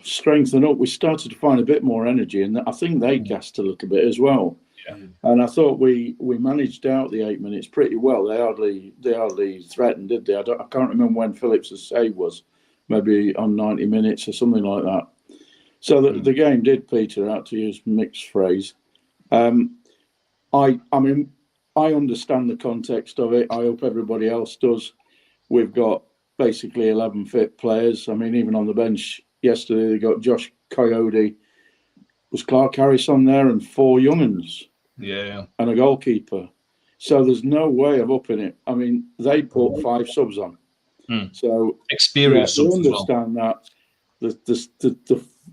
strengthen up. We started to find a bit more energy, and I think they gassed a little bit as well. Yeah. And I thought we managed out the 8 minutes pretty well. They hardly threatened, did they? I can't remember when Phillips' save was, maybe on 90 minutes or something like that. So the game did peter out, to use Mick's phrase. I understand the context of it. I hope everybody else does. We've got basically 11 fit players. Even on the bench yesterday, they got Josh Coyote. Was Clark Harris on there, and 4 young'uns? Yeah. And a goalkeeper. So there's no way of upping it. They put 5 subs on. So experience. I understand that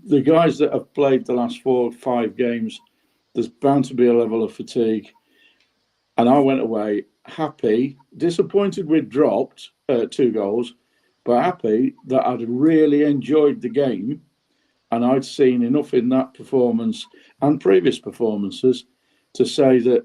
the guys that have played the last 4 or 5 games, there's bound to be a level of fatigue. And I went away happy, disappointed we'd dropped 2 goals, but happy that I'd really enjoyed the game, and I'd seen enough in that performance and previous performances to say that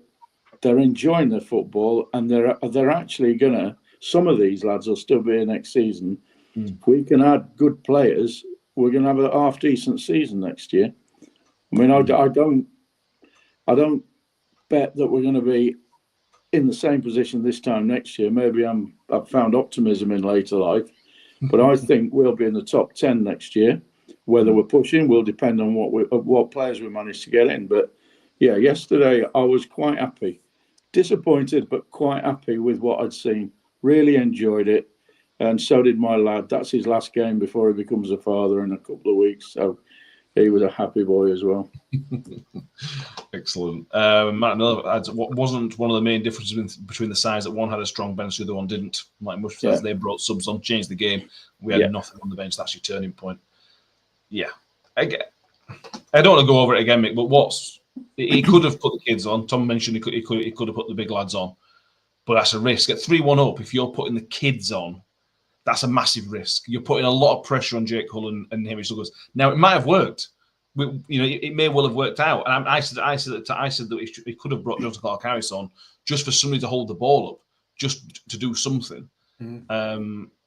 they're enjoying their football, and they're actually gonna. Some of these lads will still be here next season. If we can add good players, we're gonna have a half decent season next year. I don't bet that we're going to be in the same position this time next year. Maybe I've found optimism in later life, but I think we'll be in the top 10 next year. Whether we're pushing will depend on what players we manage to get in. But yeah, yesterday I was quite happy, disappointed, but quite happy with what I'd seen. Really enjoyed it, and so did my lad. That's his last game before he becomes a father in a couple of weeks. So he was a happy boy as well. Excellent. Matt, what wasn't one of the main differences between the sides that one had a strong bench, the other one didn't? Like much as they brought subs on, changed the game. We had nothing on the bench. That's your turning point. Yeah. I don't want to go over it again, Mick, but he could have put the kids on. Tom mentioned he could have put the big lads on, but that's a risk. At 3-1 up, if you're putting the kids on, that's a massive risk. You're putting a lot of pressure on Jake Hull and Hamish Douglas. Now, it might have worked. It may well have worked out. And I said that he could have brought Jonathan Clark Harris on just for somebody to hold the ball up, just to do something.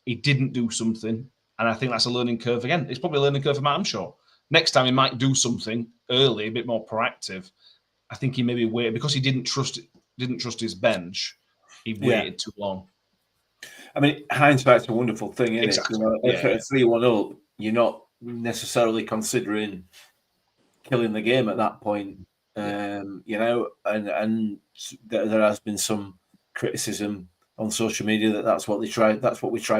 He didn't do something, and I think that's a learning curve again. It's probably a learning curve for Matt Hamshaw. Next time he might do something early, a bit more proactive. I think he maybe waited because he didn't trust his bench. He waited too long. I mean, hindsight's a wonderful thing, isn't Exactly. it? If it's 3-1 up, you're not necessarily considering killing the game at that point. And there has been some criticism on social media that's what we tried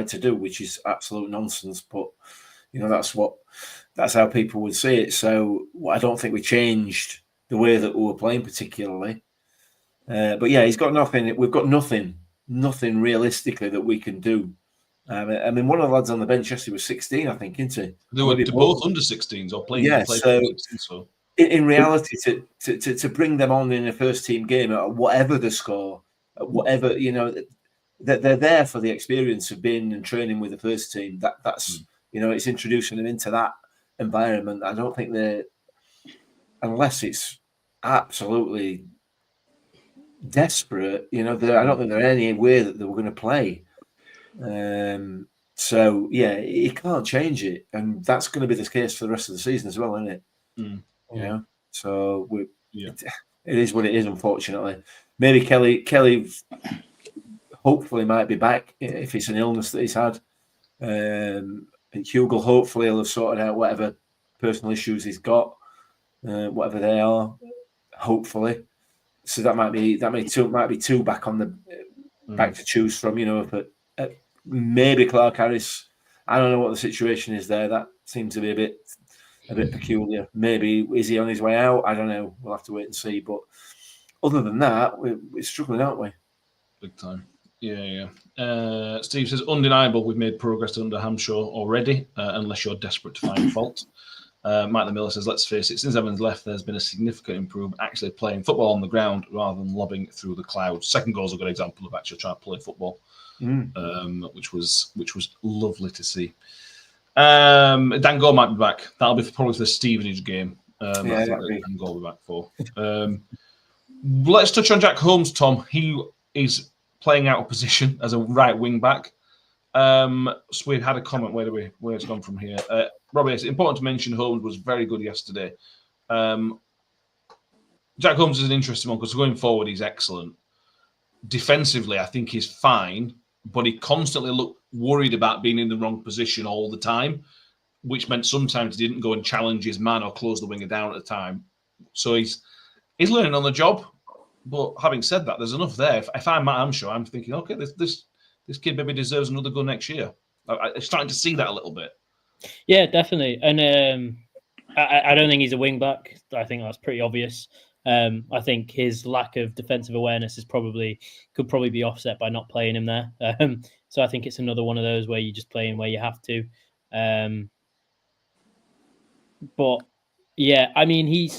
to do, which is absolute nonsense. But that's how people would see it. So I don't think we changed the way that we were playing particularly. But yeah, he's got nothing. We've got nothing realistically that we can do. I mean, one of the lads on the bench yesterday was 16, I think, isn't he? They were both under 16s or playing. Yeah, so in reality, to bring them on in a first team game at whatever the score, whatever, that they're there for the experience of being and training with the first team. That's it's introducing them into that environment. I don't think they're, unless it's absolutely desperate, I don't think there any way that they were going to play. So yeah, you can't change it, and that's going to be the case for the rest of the season as well, isn't it? So it is what it is. Unfortunately, maybe Kelly hopefully might be back if it's an illness that he's had. And Hugo hopefully will have sorted out whatever personal issues he's got, whatever they are. Hopefully, so that might be two back on the back to choose from. But maybe Clark Harris. I don't know what the situation is there. That seems to be a bit peculiar. Maybe is he on his way out? I don't know. We'll have to wait and see. But other than that, we're struggling, aren't we? Big time. Yeah. Steve says, undeniable, we've made progress under Hamshaw already, unless you're desperate to find fault. Mike the Miller says, let's face it, since Evans left, there's been a significant improvement actually playing football on the ground rather than lobbing it through the clouds. Second goal's a good example of actually trying to play football, which was lovely to see. Dan Gore might be back. That'll be probably for the Stevenage game. I think Dan Gore will be back for. Let's touch on Jack Holmes, Tom. He is playing out of position as a right wing back. So we had a comment. Where it's gone from here? Robbie, it's important to mention Holmes was very good yesterday. Jack Holmes is an interesting one because going forward, he's excellent. Defensively, I think he's fine, but he constantly looked worried about being in the wrong position all the time, which meant sometimes he didn't go and challenge his man or close the winger down at the time. So he's learning on the job. But having said that, there's enough there. If I'm Matt Hamshaw, I'm thinking, okay, this kid maybe deserves another go next year. I'm starting to see that a little bit. Yeah, definitely. And I don't think he's a wing back. I think that's pretty obvious. I think his lack of defensive awareness could probably be offset by not playing him there. So I think it's another one of those where you just play him where you have to. But yeah, I mean,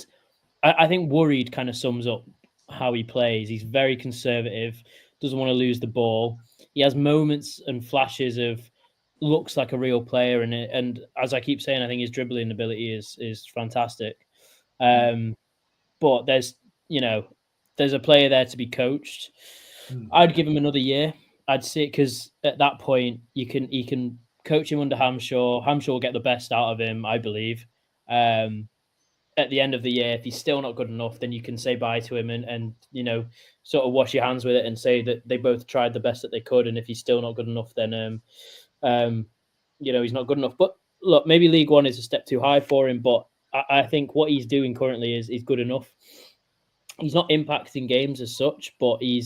I think worried kind of sums up how he plays. He's very conservative, doesn't want to lose the ball. He has moments and flashes of looks like a real player, and as I keep saying, I think his dribbling ability is fantastic. But there's a player there to be coached. I'd give him another year. I'd say, because at that point you can coach him under Hamshaw. Hamshaw will get the best out of him, I believe. At the end of the year, if he's still not good enough, then you can say bye to him and sort of wash your hands with it and say that they both tried the best that they could. And if he's still not good enough, then he's not good enough. But look, maybe League One is a step too high for him, but I think what he's doing currently is good enough. He's not impacting games as such, but he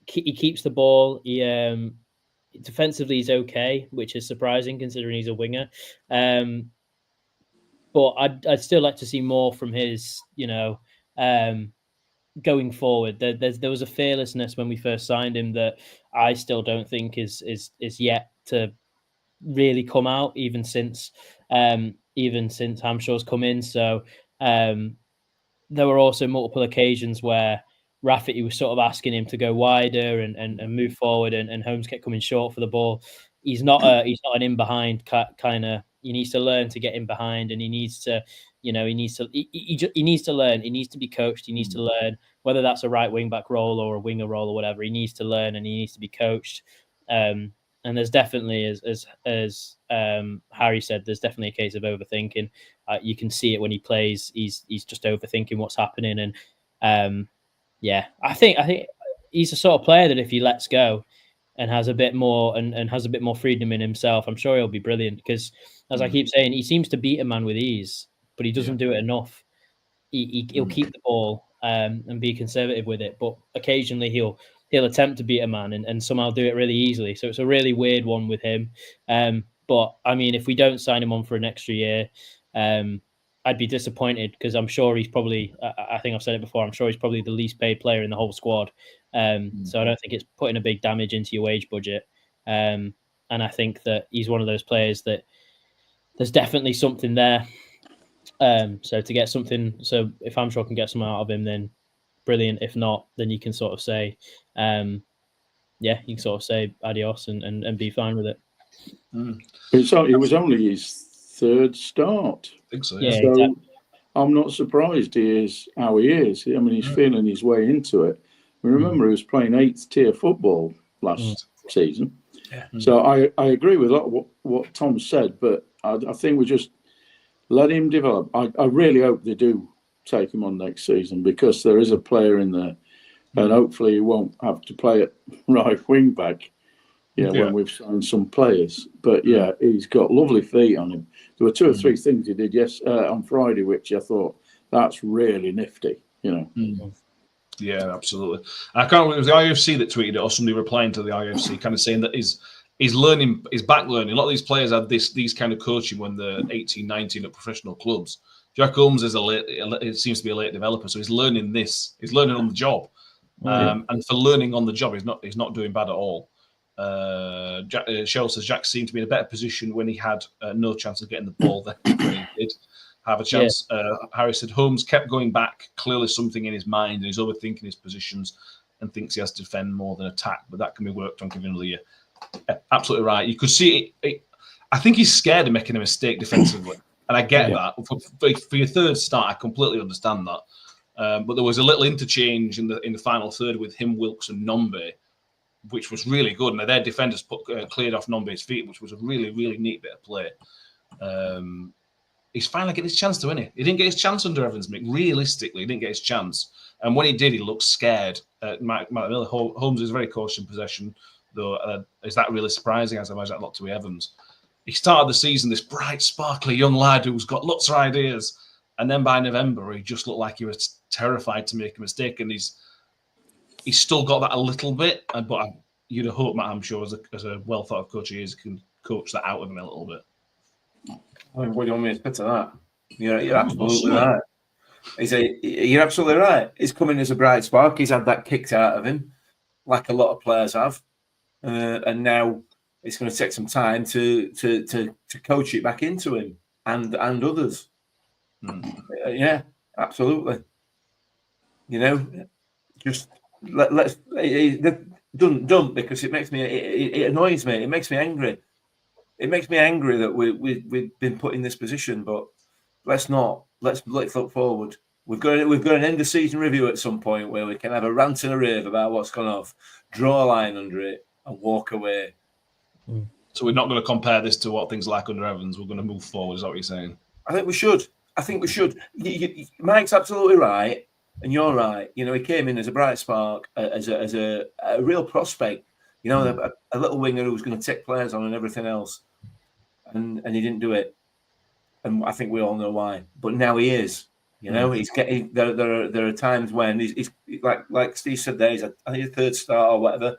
keeps the ball. He defensively he's okay, which is surprising considering he's a winger. But I'd still like to see more from his, going forward. There was a fearlessness when we first signed him that I still don't think is yet to really come out, even since Hamshaw's come in. So there were also multiple occasions where Rafferty was sort of asking him to go wider and move forward, and Holmes kept coming short for the ball. He's not an in behind kind of. He needs to learn to get in behind, and he needs to learn. He needs to be coached. He needs to learn whether that's a right wing back role or a winger role or whatever. He needs to learn, and he needs to be coached. And there's definitely, as Harry said, there's definitely a case of overthinking. You can see it when he plays. He's just overthinking what's happening, and I think he's the sort of player that if he lets go and has a bit more and has a bit more freedom in himself, I'm sure he'll be brilliant. Because as I keep saying, he seems to beat a man with ease, but he doesn't do it enough. He'll keep the ball and be conservative with it, but occasionally he'll attempt to beat a man and somehow do it really easily. So it's a really weird one with him. But I mean, if we don't sign him on for an extra year, I'd be disappointed, because I'm sure he's probably, I think I've said it before, I'm sure he's probably the least paid player in the whole squad. So I don't think it's putting a big damage into your wage budget. And I think that he's one of those players that there's definitely something there. So to get something, so if Hamshaw can get something out of him, then brilliant. If not, then you can sort of say, you can sort of say adios and be fine with it. It was only his third start. I think so. Yeah, Yeah. So exactly. I'm not surprised he is how he is. I mean, he's feeling his way into it. Remember, he was playing 8th tier football last season. Yeah. So I agree with a lot of what Tom said, but I think we just let him develop. I really hope they do take him on next season, because there is a player in there, and hopefully he won't have to play at right wing back. When we've signed some players. But he's got lovely feet on him. There were 2 or 3 things he did on Friday, which I thought that's really nifty. Yeah, absolutely. I can't remember, it was the IUFC that tweeted it, or somebody replying to the IUFC, kind of saying that he's learning, he's back learning. A lot of these players had these kind of coaching when they're 18, 19 at professional clubs. Jack Holmes is it seems to be a late developer, so he's learning this. He's learning on the job, and for learning on the job, he's not doing bad at all. Cheryl says Jack seemed to be in a better position when he had no chance of getting the ball than he did have a chance. Harry said Holmes kept going back, clearly something in his mind, and he's overthinking his positions and thinks he has to defend more than attack, but that can be worked on given another year. Absolutely right. You could see it. I think he's scared of making a mistake defensively, and I get that. For your third start, I completely understand that. But there was a little interchange in the final third with him, Wilks, and Nombe, which was really good, and their defenders cleared off Nombe's feet, which was a really, really neat bit of play. He's finally getting his chance to win it. He didn't get his chance under Evans, Mick. Realistically, he didn't get his chance. And when he did, he looked scared. Holmes is very cautious in possession, though. Is that really surprising? As I imagine that lot to Evans. He started the season, this bright, sparkly young lad who's got lots of ideas. And then by November, he just looked like he was terrified to make a mistake. And he's still got that a little bit. But you'd have hoped Matt Hamshaw, as a well-thought-of coach he is, can coach that out of him a little bit. I mean, what do you want me to put to that? You're absolutely right. You're absolutely right. He's coming as a bright spark. He's had that kicked out of him, like a lot of players have, and now it's going to take some time to coach it back into him and others. Yeah, absolutely. Just let's don't because it makes me it annoys me. It makes me angry. It makes me angry that we've been put in this position, but let's look forward. We've got an end of season review at some point where we can have a rant and a rave about what's gone off, draw a line under it, and walk away. So we're not going to compare this to what things like under Evans. We're going to move forward. Is that what you're saying? I think we should. Mike's absolutely right, and you're right. He came in as a bright spark, as a real prospect. A little winger who was going to take players on and everything else. And he didn't do it, and I think we all know why. But now he is. He's getting there are times when he's like Steve said there. He's I think a third start or whatever.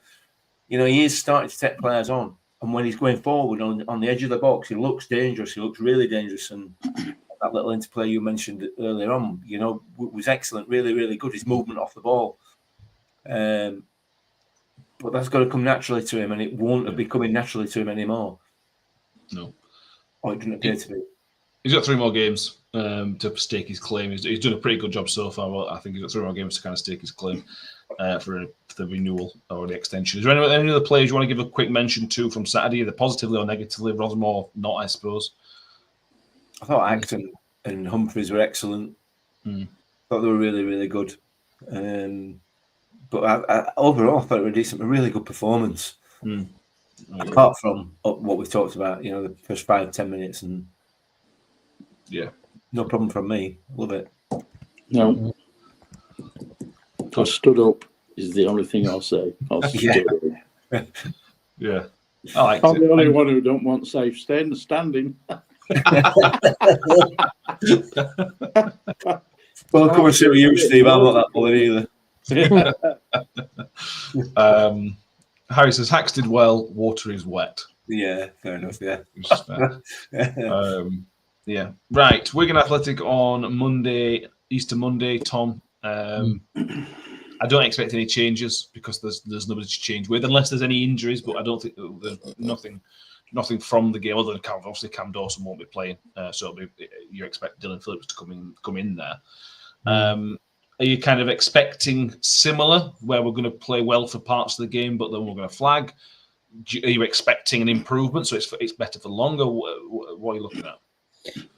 He is starting to take players on, and when he's going forward on the edge of the box, he looks dangerous. He looks really dangerous, and that little interplay you mentioned earlier on, was excellent. Really, really good. His movement off the ball. But that's got to come naturally to him, and it won't be coming naturally to him anymore. No. Or it doesn't appear to be. He's got 3 more games to stake his claim. He's done a pretty good job so far. Well, I think he's got 3 more games to kind of stake his claim for the renewal or the extension. Is there any other players you want to give a quick mention to from Saturday, either positively or negatively? Rotherham or not, I suppose. I thought Acton and Humphreys were excellent. I thought they were really, really good. But overall, I thought it was a really good performance. Apart from what we've talked about, the first 5-10 minutes, and no problem from me. Love it. No, I stood up is the only thing I'll say. Yeah, I liked I'm it. the only one who don't want safe standing. Well, come and sit with you, Steve. I'm not that bothered either. Harry says Hacks did well. Water is wet. Yeah, fair enough. Yeah. Yeah. Right. Wigan Athletic on Monday, Easter Monday. Tom. I don't expect any changes because there's nobody to change with unless there's any injuries. But I don't think there's nothing from the game other than obviously Cam Dawson won't be playing, so you expect Dylan Phillips to come in there. Are you kind of expecting similar, where we're going to play well for parts of the game, but then we're going to flag? Are you expecting an improvement, so it's better for longer? What are you looking at?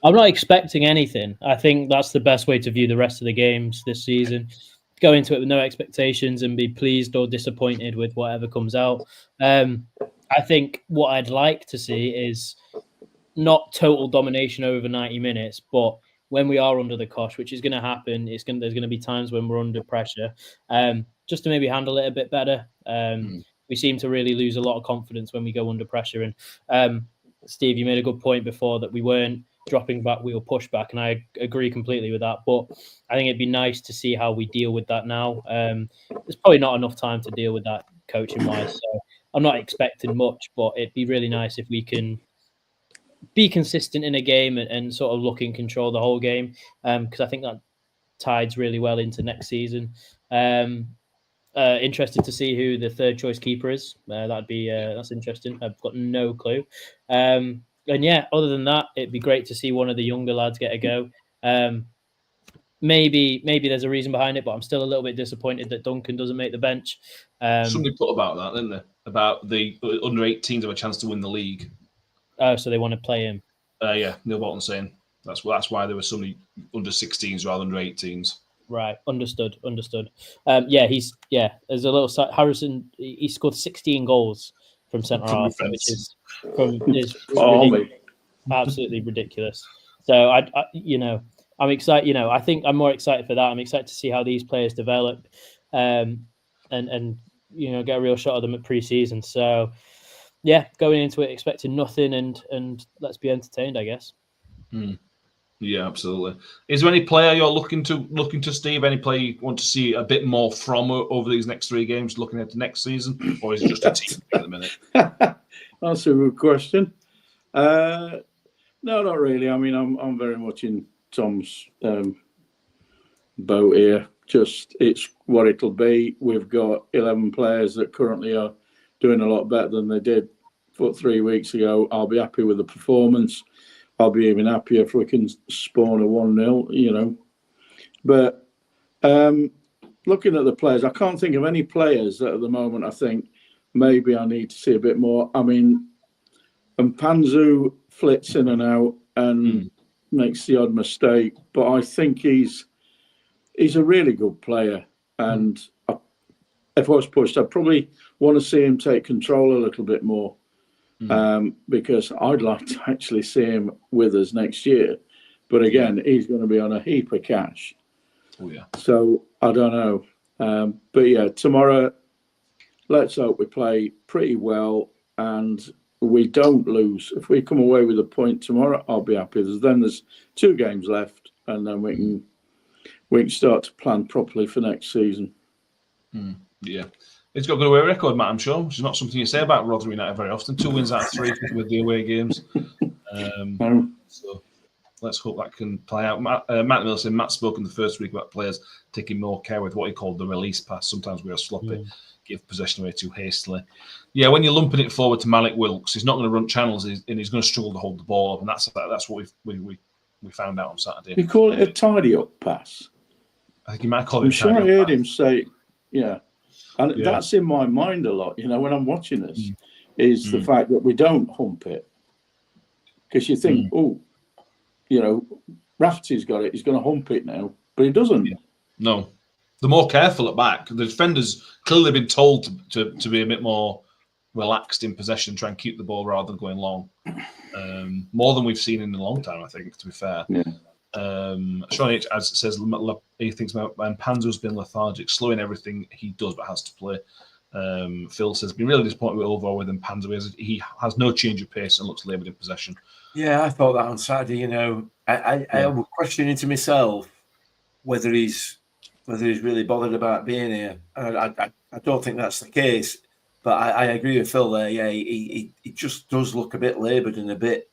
I'm not expecting anything. I think that's the best way to view the rest of the games this season. Go into it with no expectations and be pleased or disappointed with whatever comes out. I think what I'd like to see is not total domination over 90 minutes, but when we are under the cosh, which is going to happen, there's going to be times when we're under pressure, just to maybe handle it a bit better. We seem to really lose a lot of confidence when we go under pressure. And Steve, you made a good point before that we weren't dropping back, we were pushed back, and I agree completely with that. But I think it'd be nice to see how we deal with that now. There's probably not enough time to deal with that coaching-wise, so I'm not expecting much, but it'd be really nice if we can be consistent in a game and sort of look in control the whole game, because I think that tides really well into next season. Interested to see who the third choice keeper is. That's interesting. I've got no clue. And yeah, other than that, it'd be great to see one of the younger lads get a go. Maybe there's a reason behind it, but I'm still a little bit disappointed that Duncan doesn't make the bench. Somebody put about that, didn't they? About the under 18s have a chance to win the league. Oh, so they want to play him. Yeah, Neil Bolton saying that's why there were so many under 16s rather than under 18s. Right, understood. There's a little Harrison. He scored 16 goals from centre half, which is absolutely ridiculous. So I'm excited. I think I'm more excited for that. I'm excited to see how these players develop, and get a real shot of them at pre-season. So yeah, going into it expecting nothing, and let's be entertained, I guess. Yeah, absolutely. Is there any player you're looking to, Steve? Any player you want to see a bit more from over these next 3 games, looking at the next season, or is it just a team at the minute? That's a good question. No, not really. I mean, I'm very much in Tom's boat here. Just it's what it'll be. We've got 11 players that currently are doing a lot better than they did 3 weeks ago. I'll be happy with the performance. I'll be even happier if we can spawn a 1-0, But looking at the players, I can't think of any players that at the moment I think maybe I need to see a bit more. I mean, Mpanzu flits in and out and makes the odd mistake, but I think he's a really good player. And if I was pushed, I'd probably want to see him take control a little bit more. Because I'd like to actually see him with us next year. But again, he's going to be on a heap of cash. Oh, yeah. So I don't know. But yeah, tomorrow, let's hope we play pretty well and we don't lose. If we come away with a point tomorrow, I'll be happy. There's 2 games left, and then we can start to plan properly for next season. Yeah. It's got a good away record, Matt, I'm sure, which is not something you say about Rotherham United very often. 2 wins out of 3 with the away games. So let's hope that can play out. Matt Miller said Matt spoke in the first week about players taking more care with what he called the release pass. Sometimes we are sloppy, give possession away too hastily. Yeah, when you're lumping it forward to Malik Wilks, he's not going to run channels and he's going to struggle to hold the ball up. And that's what we found out on Saturday. You call it a tidy-up pass? I think he might call it I'm sure I heard him say, yeah. And that's in my mind a lot, when I'm watching this, is the fact that we don't hump it. Because you think, Rafferty's got it, he's going to hump it now, but he doesn't. Yeah. No. They're more careful at back. The defender's clearly been told to be a bit more relaxed in possession, try and keep the ball rather than going long. More than we've seen in a long time, I think, to be fair. Yeah. Sean H, as it says, he thinks Panzo's been lethargic, slowing everything he does, but has to play. Phil says, been really disappointed with overall with him. Panzo, he has no change of pace and looks laboured in possession. Yeah, I thought that on Saturday. I was questioning to myself whether he's really bothered about being here. I don't think that's the case, but I agree with Phil there. Yeah, he just does look a bit laboured and a bit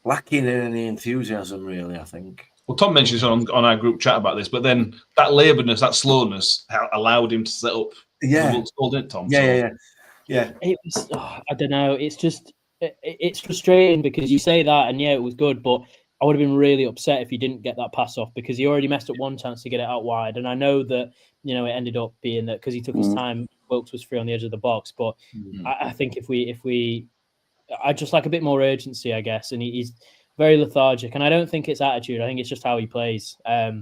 lacking in any enthusiasm, really, I think. Well, Tom mentioned on our group chat about this, but then that labouredness, that slowness allowed him to set up the Wilks goal, didn't it, Tom? Yeah. Yeah. It was, I don't know. It's just, it's frustrating because you say that, and yeah, it was good, but I would have been really upset if he didn't get that pass off because he already messed up one chance to get it out wide. And I know that, it ended up being that because he took his time, Wilks was free on the edge of the box. But I think if we, I just like a bit more urgency, I guess. And he's very lethargic, and I don't think it's attitude. I think it's just how he plays. There's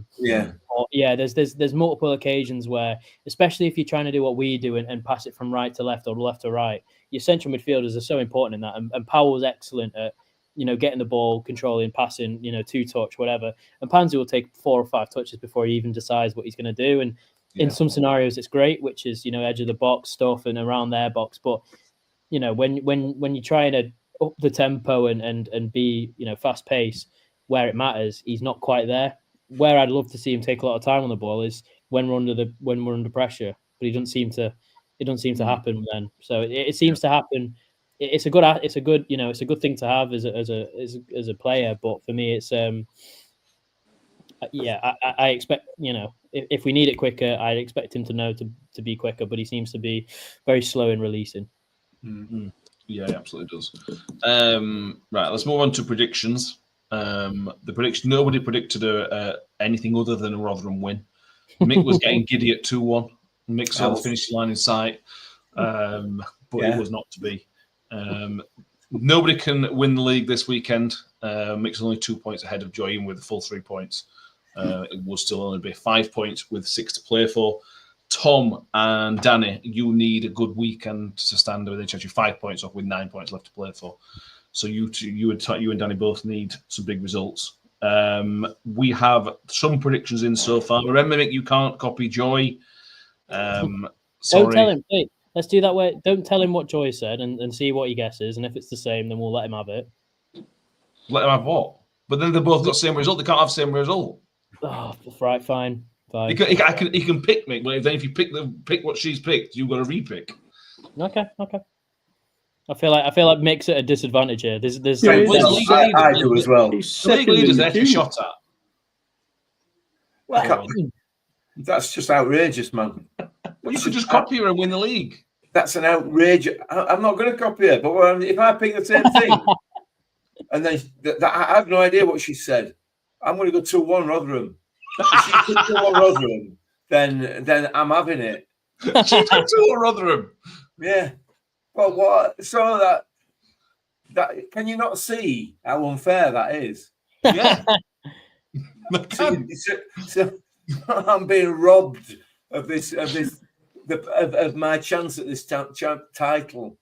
multiple occasions where, especially if you're trying to do what we do and pass it from right to left or left to right, your central midfielders are so important in that. And Powell's excellent at, getting the ball, controlling, passing, 2-touch, whatever. And Pansy will take 4 or 5 touches before he even decides what he's going to do. And in some scenarios, it's great, which is, edge of the box stuff and around their box. But, when you're trying to up the tempo and be, fast pace where it matters, he's not quite there. Where I'd love to see him take a lot of time on the ball is when we're under pressure, but it doesn't seem to happen then. So it seems to happen. It's a good thing to have as a player. But for me, it's I expect, if we need it quicker, I'd expect him to know to be quicker, but he seems to be very slow in releasing. Mm-hmm. Yeah, he absolutely does. Right, let's move on to predictions. The prediction, nobody predicted anything other than a Rotherham win. Mick was getting giddy at 2-1. Mick saw the finish line in sight, but it was not to be. Nobody can win the league this weekend. Mick's only 2 points ahead of Joy, even with the full 3 points. It will still only be 5 points with 6 to play for. Tom and Danny, you need a good weekend to stand within 5 points off with 9 points left to play for. So you and Danny both need some big results. We have some predictions in so far. Remember, Mick, you can't copy Joy. Sorry. Don't tell him. Wait, let's do that way. Don't tell him what Joy said and see what he guesses. And if it's the same, then we'll let him have it. Let him have what? But then they both got the same result. They can't have the same result. Oh, right, fine. He can pick me, but then if you pick what she's picked, you've got to repick. Okay. I feel like Mick's at a disadvantage here. There's I do as well. The league leader's there to be shot at. Well, that's just outrageous, man. Well, you could just copy her and win the league. That's an outrageous. I'm not going to copy her, but if I pick the same thing, and then I have no idea what she said, I'm going to go 2-1 Rotherham. If she took 2-1 Rotherham, then I'm having it. She took 2-1 Rotherham. Yeah. Well, what? So that can you not see how unfair that is? Yeah. So I'm being robbed of my chance at this title.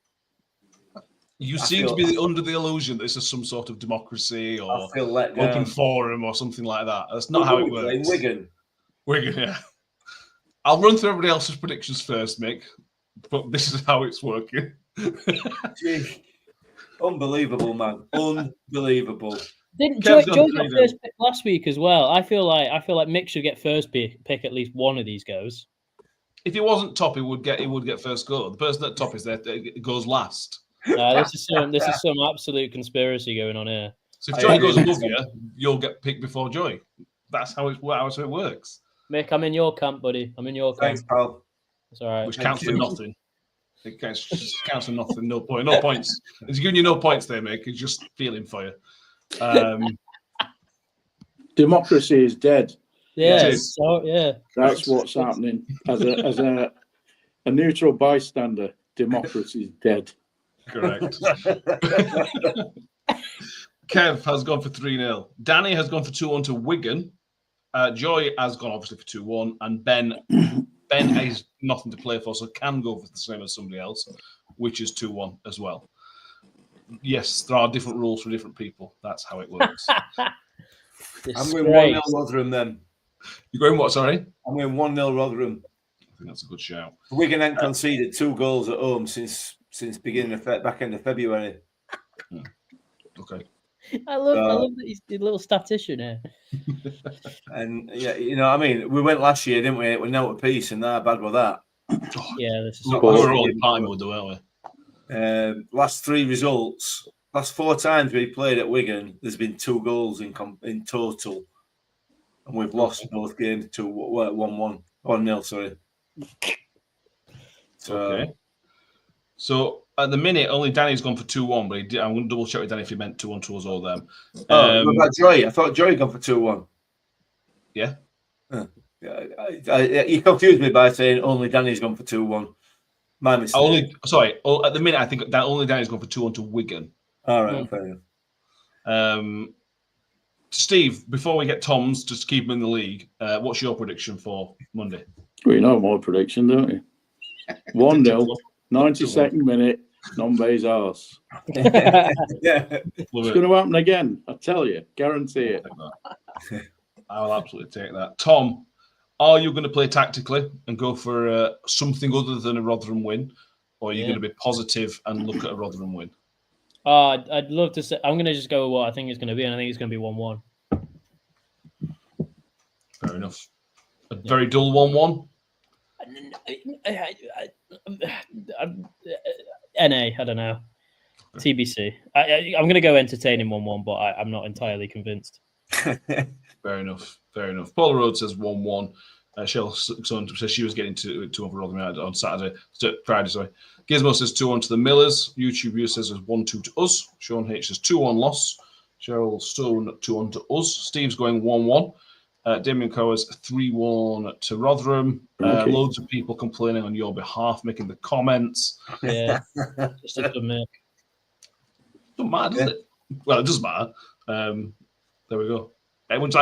You seem to be under the illusion that this is some sort of democracy or open forum or something like that. That's not how it works. Wigan, yeah. I'll run through everybody else's predictions first, Mick, but this is how it's working. Gee, unbelievable, man! Unbelievable. Didn't Joy get first pick last week as well? I feel like Mick should get first pick at least one of these goes. If he wasn't top, he would get first go. The person at top is there goes last. This is some absolute conspiracy going on here. So if Joy goes above you, you'll get picked before Joy. That's how it works. Mick, I'm in your camp, buddy. I'm in your camp. Thanks, pal. It's all right. Which counts for nothing. It counts for nothing. No point. No points. He's giving you no points there, Mick. He's just feeling for you. Democracy is dead. Yeah. That's what's happening. As a neutral bystander, democracy is dead. Correct. Kev has gone for 3-0. Danny has gone for 2-1 to Wigan. Joy has gone obviously for 2-1, and Ben has nothing to play for, so can go for the same as somebody else, which is 2-1 as well. Yes, there are different rules for different people. That's how it works. I'm going 1-0 Rotherham then. You're going what, sorry? I'm going 1-0 Rotherham. I think that's a good shout. Wigan ain't conceded 2 goals at home since beginning of back end of February. Okay. I love that he's a little statistician here. And yeah, we went last year, didn't we? We're now at peace, and how bad was that? Yeah, this is. We were all in Pinewood, weren't we? Last 3 results, last 4 times we played at Wigan, there's been 2 goals in total, and we've lost both games to 1-1, 1-0. Sorry. So. Okay. So at the minute, only Danny's gone for 2-1, but I'm going to double check with Danny if he meant 2-1 to us or them. What about Joy? I thought Joy gone for 2-1. Yeah. You confused me by saying only Danny's gone for 2-1. My mistake. At the minute, I think that only Danny's gone for 2-1 to Wigan. All right, fair enough. Steve, before we get Tom's, just to keep him in the league, what's your prediction for Monday? Well, you know my prediction, don't you? 1-0, 92nd minute, non-bay's arse. Yeah. It's going to happen again, I tell you. Guarantee it. I'll absolutely take that. Tom, are you going to play tactically and go for something other than a Rotherham win? Or are you going to be positive and look at a Rotherham win? I'd love to say. I'm going to just go with what I think it's going to be, and I think it's going to be 1-1. Fair enough. A very dull 1-1? NA, I don't know. TBC. I'm going to go entertaining 1-1, but I'm not entirely convinced. Fair enough. Paula Rhodes says 1-1. Cheryl says she was getting 2-1 for Rotherham on Friday, sorry. Gizmo says 2-1 to the Millers. YouTube viewer says 1-2 to us. Sean H says 2-1 loss. Cheryl Stone 2-1 to us. Steve's going 1-1. Damien Cowers 3-1 to Rotherham. Loads of people complaining on your behalf, making the comments. Yeah, just a good mate. Doesn't matter, does it? Well, it does matter. There we go. Would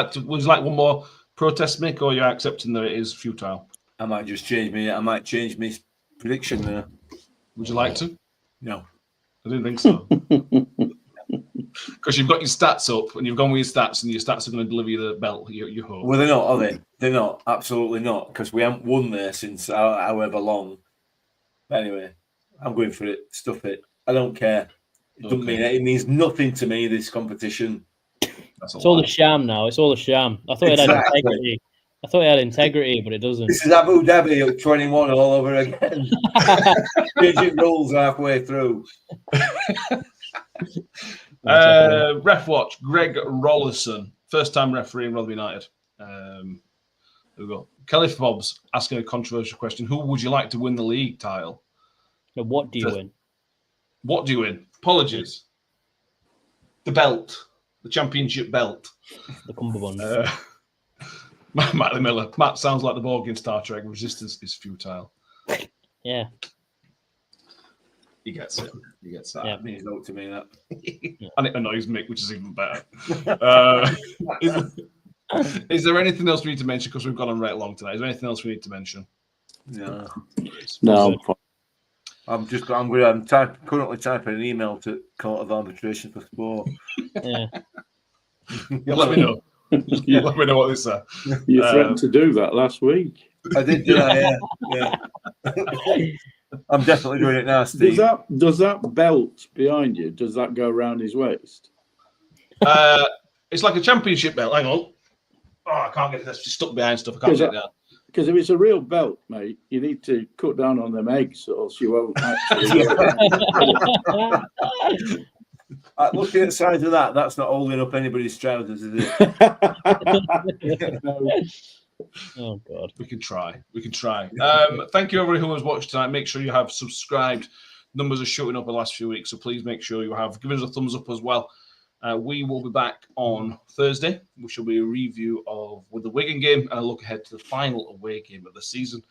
you like one more protest, Mick, or you're accepting that it is futile? I might change my prediction there. Would you like to? No. I didn't think so. Because you've got your stats up and you've gone with your stats and your stats are going to deliver you the belt, you hope. Well, they're not, are they? They're not. Absolutely not. Because we haven't won there since however long. But anyway, I'm going for it. Stuff it. I don't care. It doesn't mean it means nothing to me, this competition. It's all a sham now. It's all a sham. I thought it had integrity. I thought it had integrity, but it doesn't. This is Abu Dhabi at 21 all over again. Changing rules halfway through. Ref watch, Greg Rollerson, first time referee in Rotherham United. There we go. Kelly Fobbs asking a controversial question. Who would you like to win the league title? Now, what do you win? What do you win? Apologies. The belt. The championship belt. The Cumberbund. Matt Miller. Matt sounds like the Borg in Star Trek. Resistance is futile. Yeah. He gets it. He gets that. Yeah. It means no to me, that. And it annoys Mick, which is even better. Is there anything else we need to mention? Because we've gone on right long tonight. Is there anything else we need to mention? No. No. I'm currently typing an email to Court of Arbitration for Sport. Yeah. Let me know. Let me know what this is. You threatened to do that last week. I did, yeah. I'm definitely doing it now, Steve. Does that belt behind you, does that go around his waist? It's like a championship belt. Hang on. Oh, I can't get it. That's just stuck behind stuff. I can't get it down. Because if it's a real belt, mate, you need to cut down on them eggs or else you won't actually. Looking at the size of that, that's not holding up anybody's trousers, is it? No. Oh, God. We can try. Thank you, everybody who has watched tonight. Make sure you have subscribed. Numbers are shooting up the last few weeks, so please make sure you have given us a thumbs up as well. We will be back on Thursday, which will be a review with the Wigan game and a look ahead to the final away game of the season,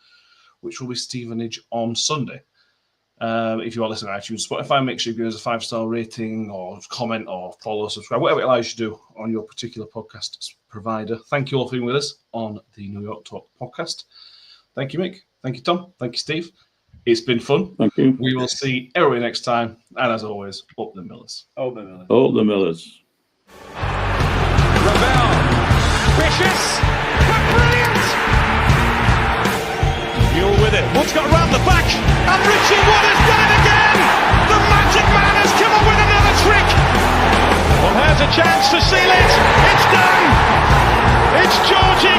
which will be Stevenage on Sunday. If you are listening to iTunes, Spotify, make sure you give us a 5-star rating or comment or follow, subscribe, whatever it allows you to do on your particular podcast provider. Thank you all for being with us on the New York Talk podcast. Thank you, Mick. Thank you, Tom. Thank you, Steve. It's been fun. Thank you. We will see everybody next time. And as always, up the Millers. Up the Millers. Up the Millers. Ravel. Vicious. But brilliant. Mule with it. Wood's got round the back. And Richie Wood has done it again. The magic man has come up with another trick. Well, here's a chance to seal it. It's done. It's Georgie.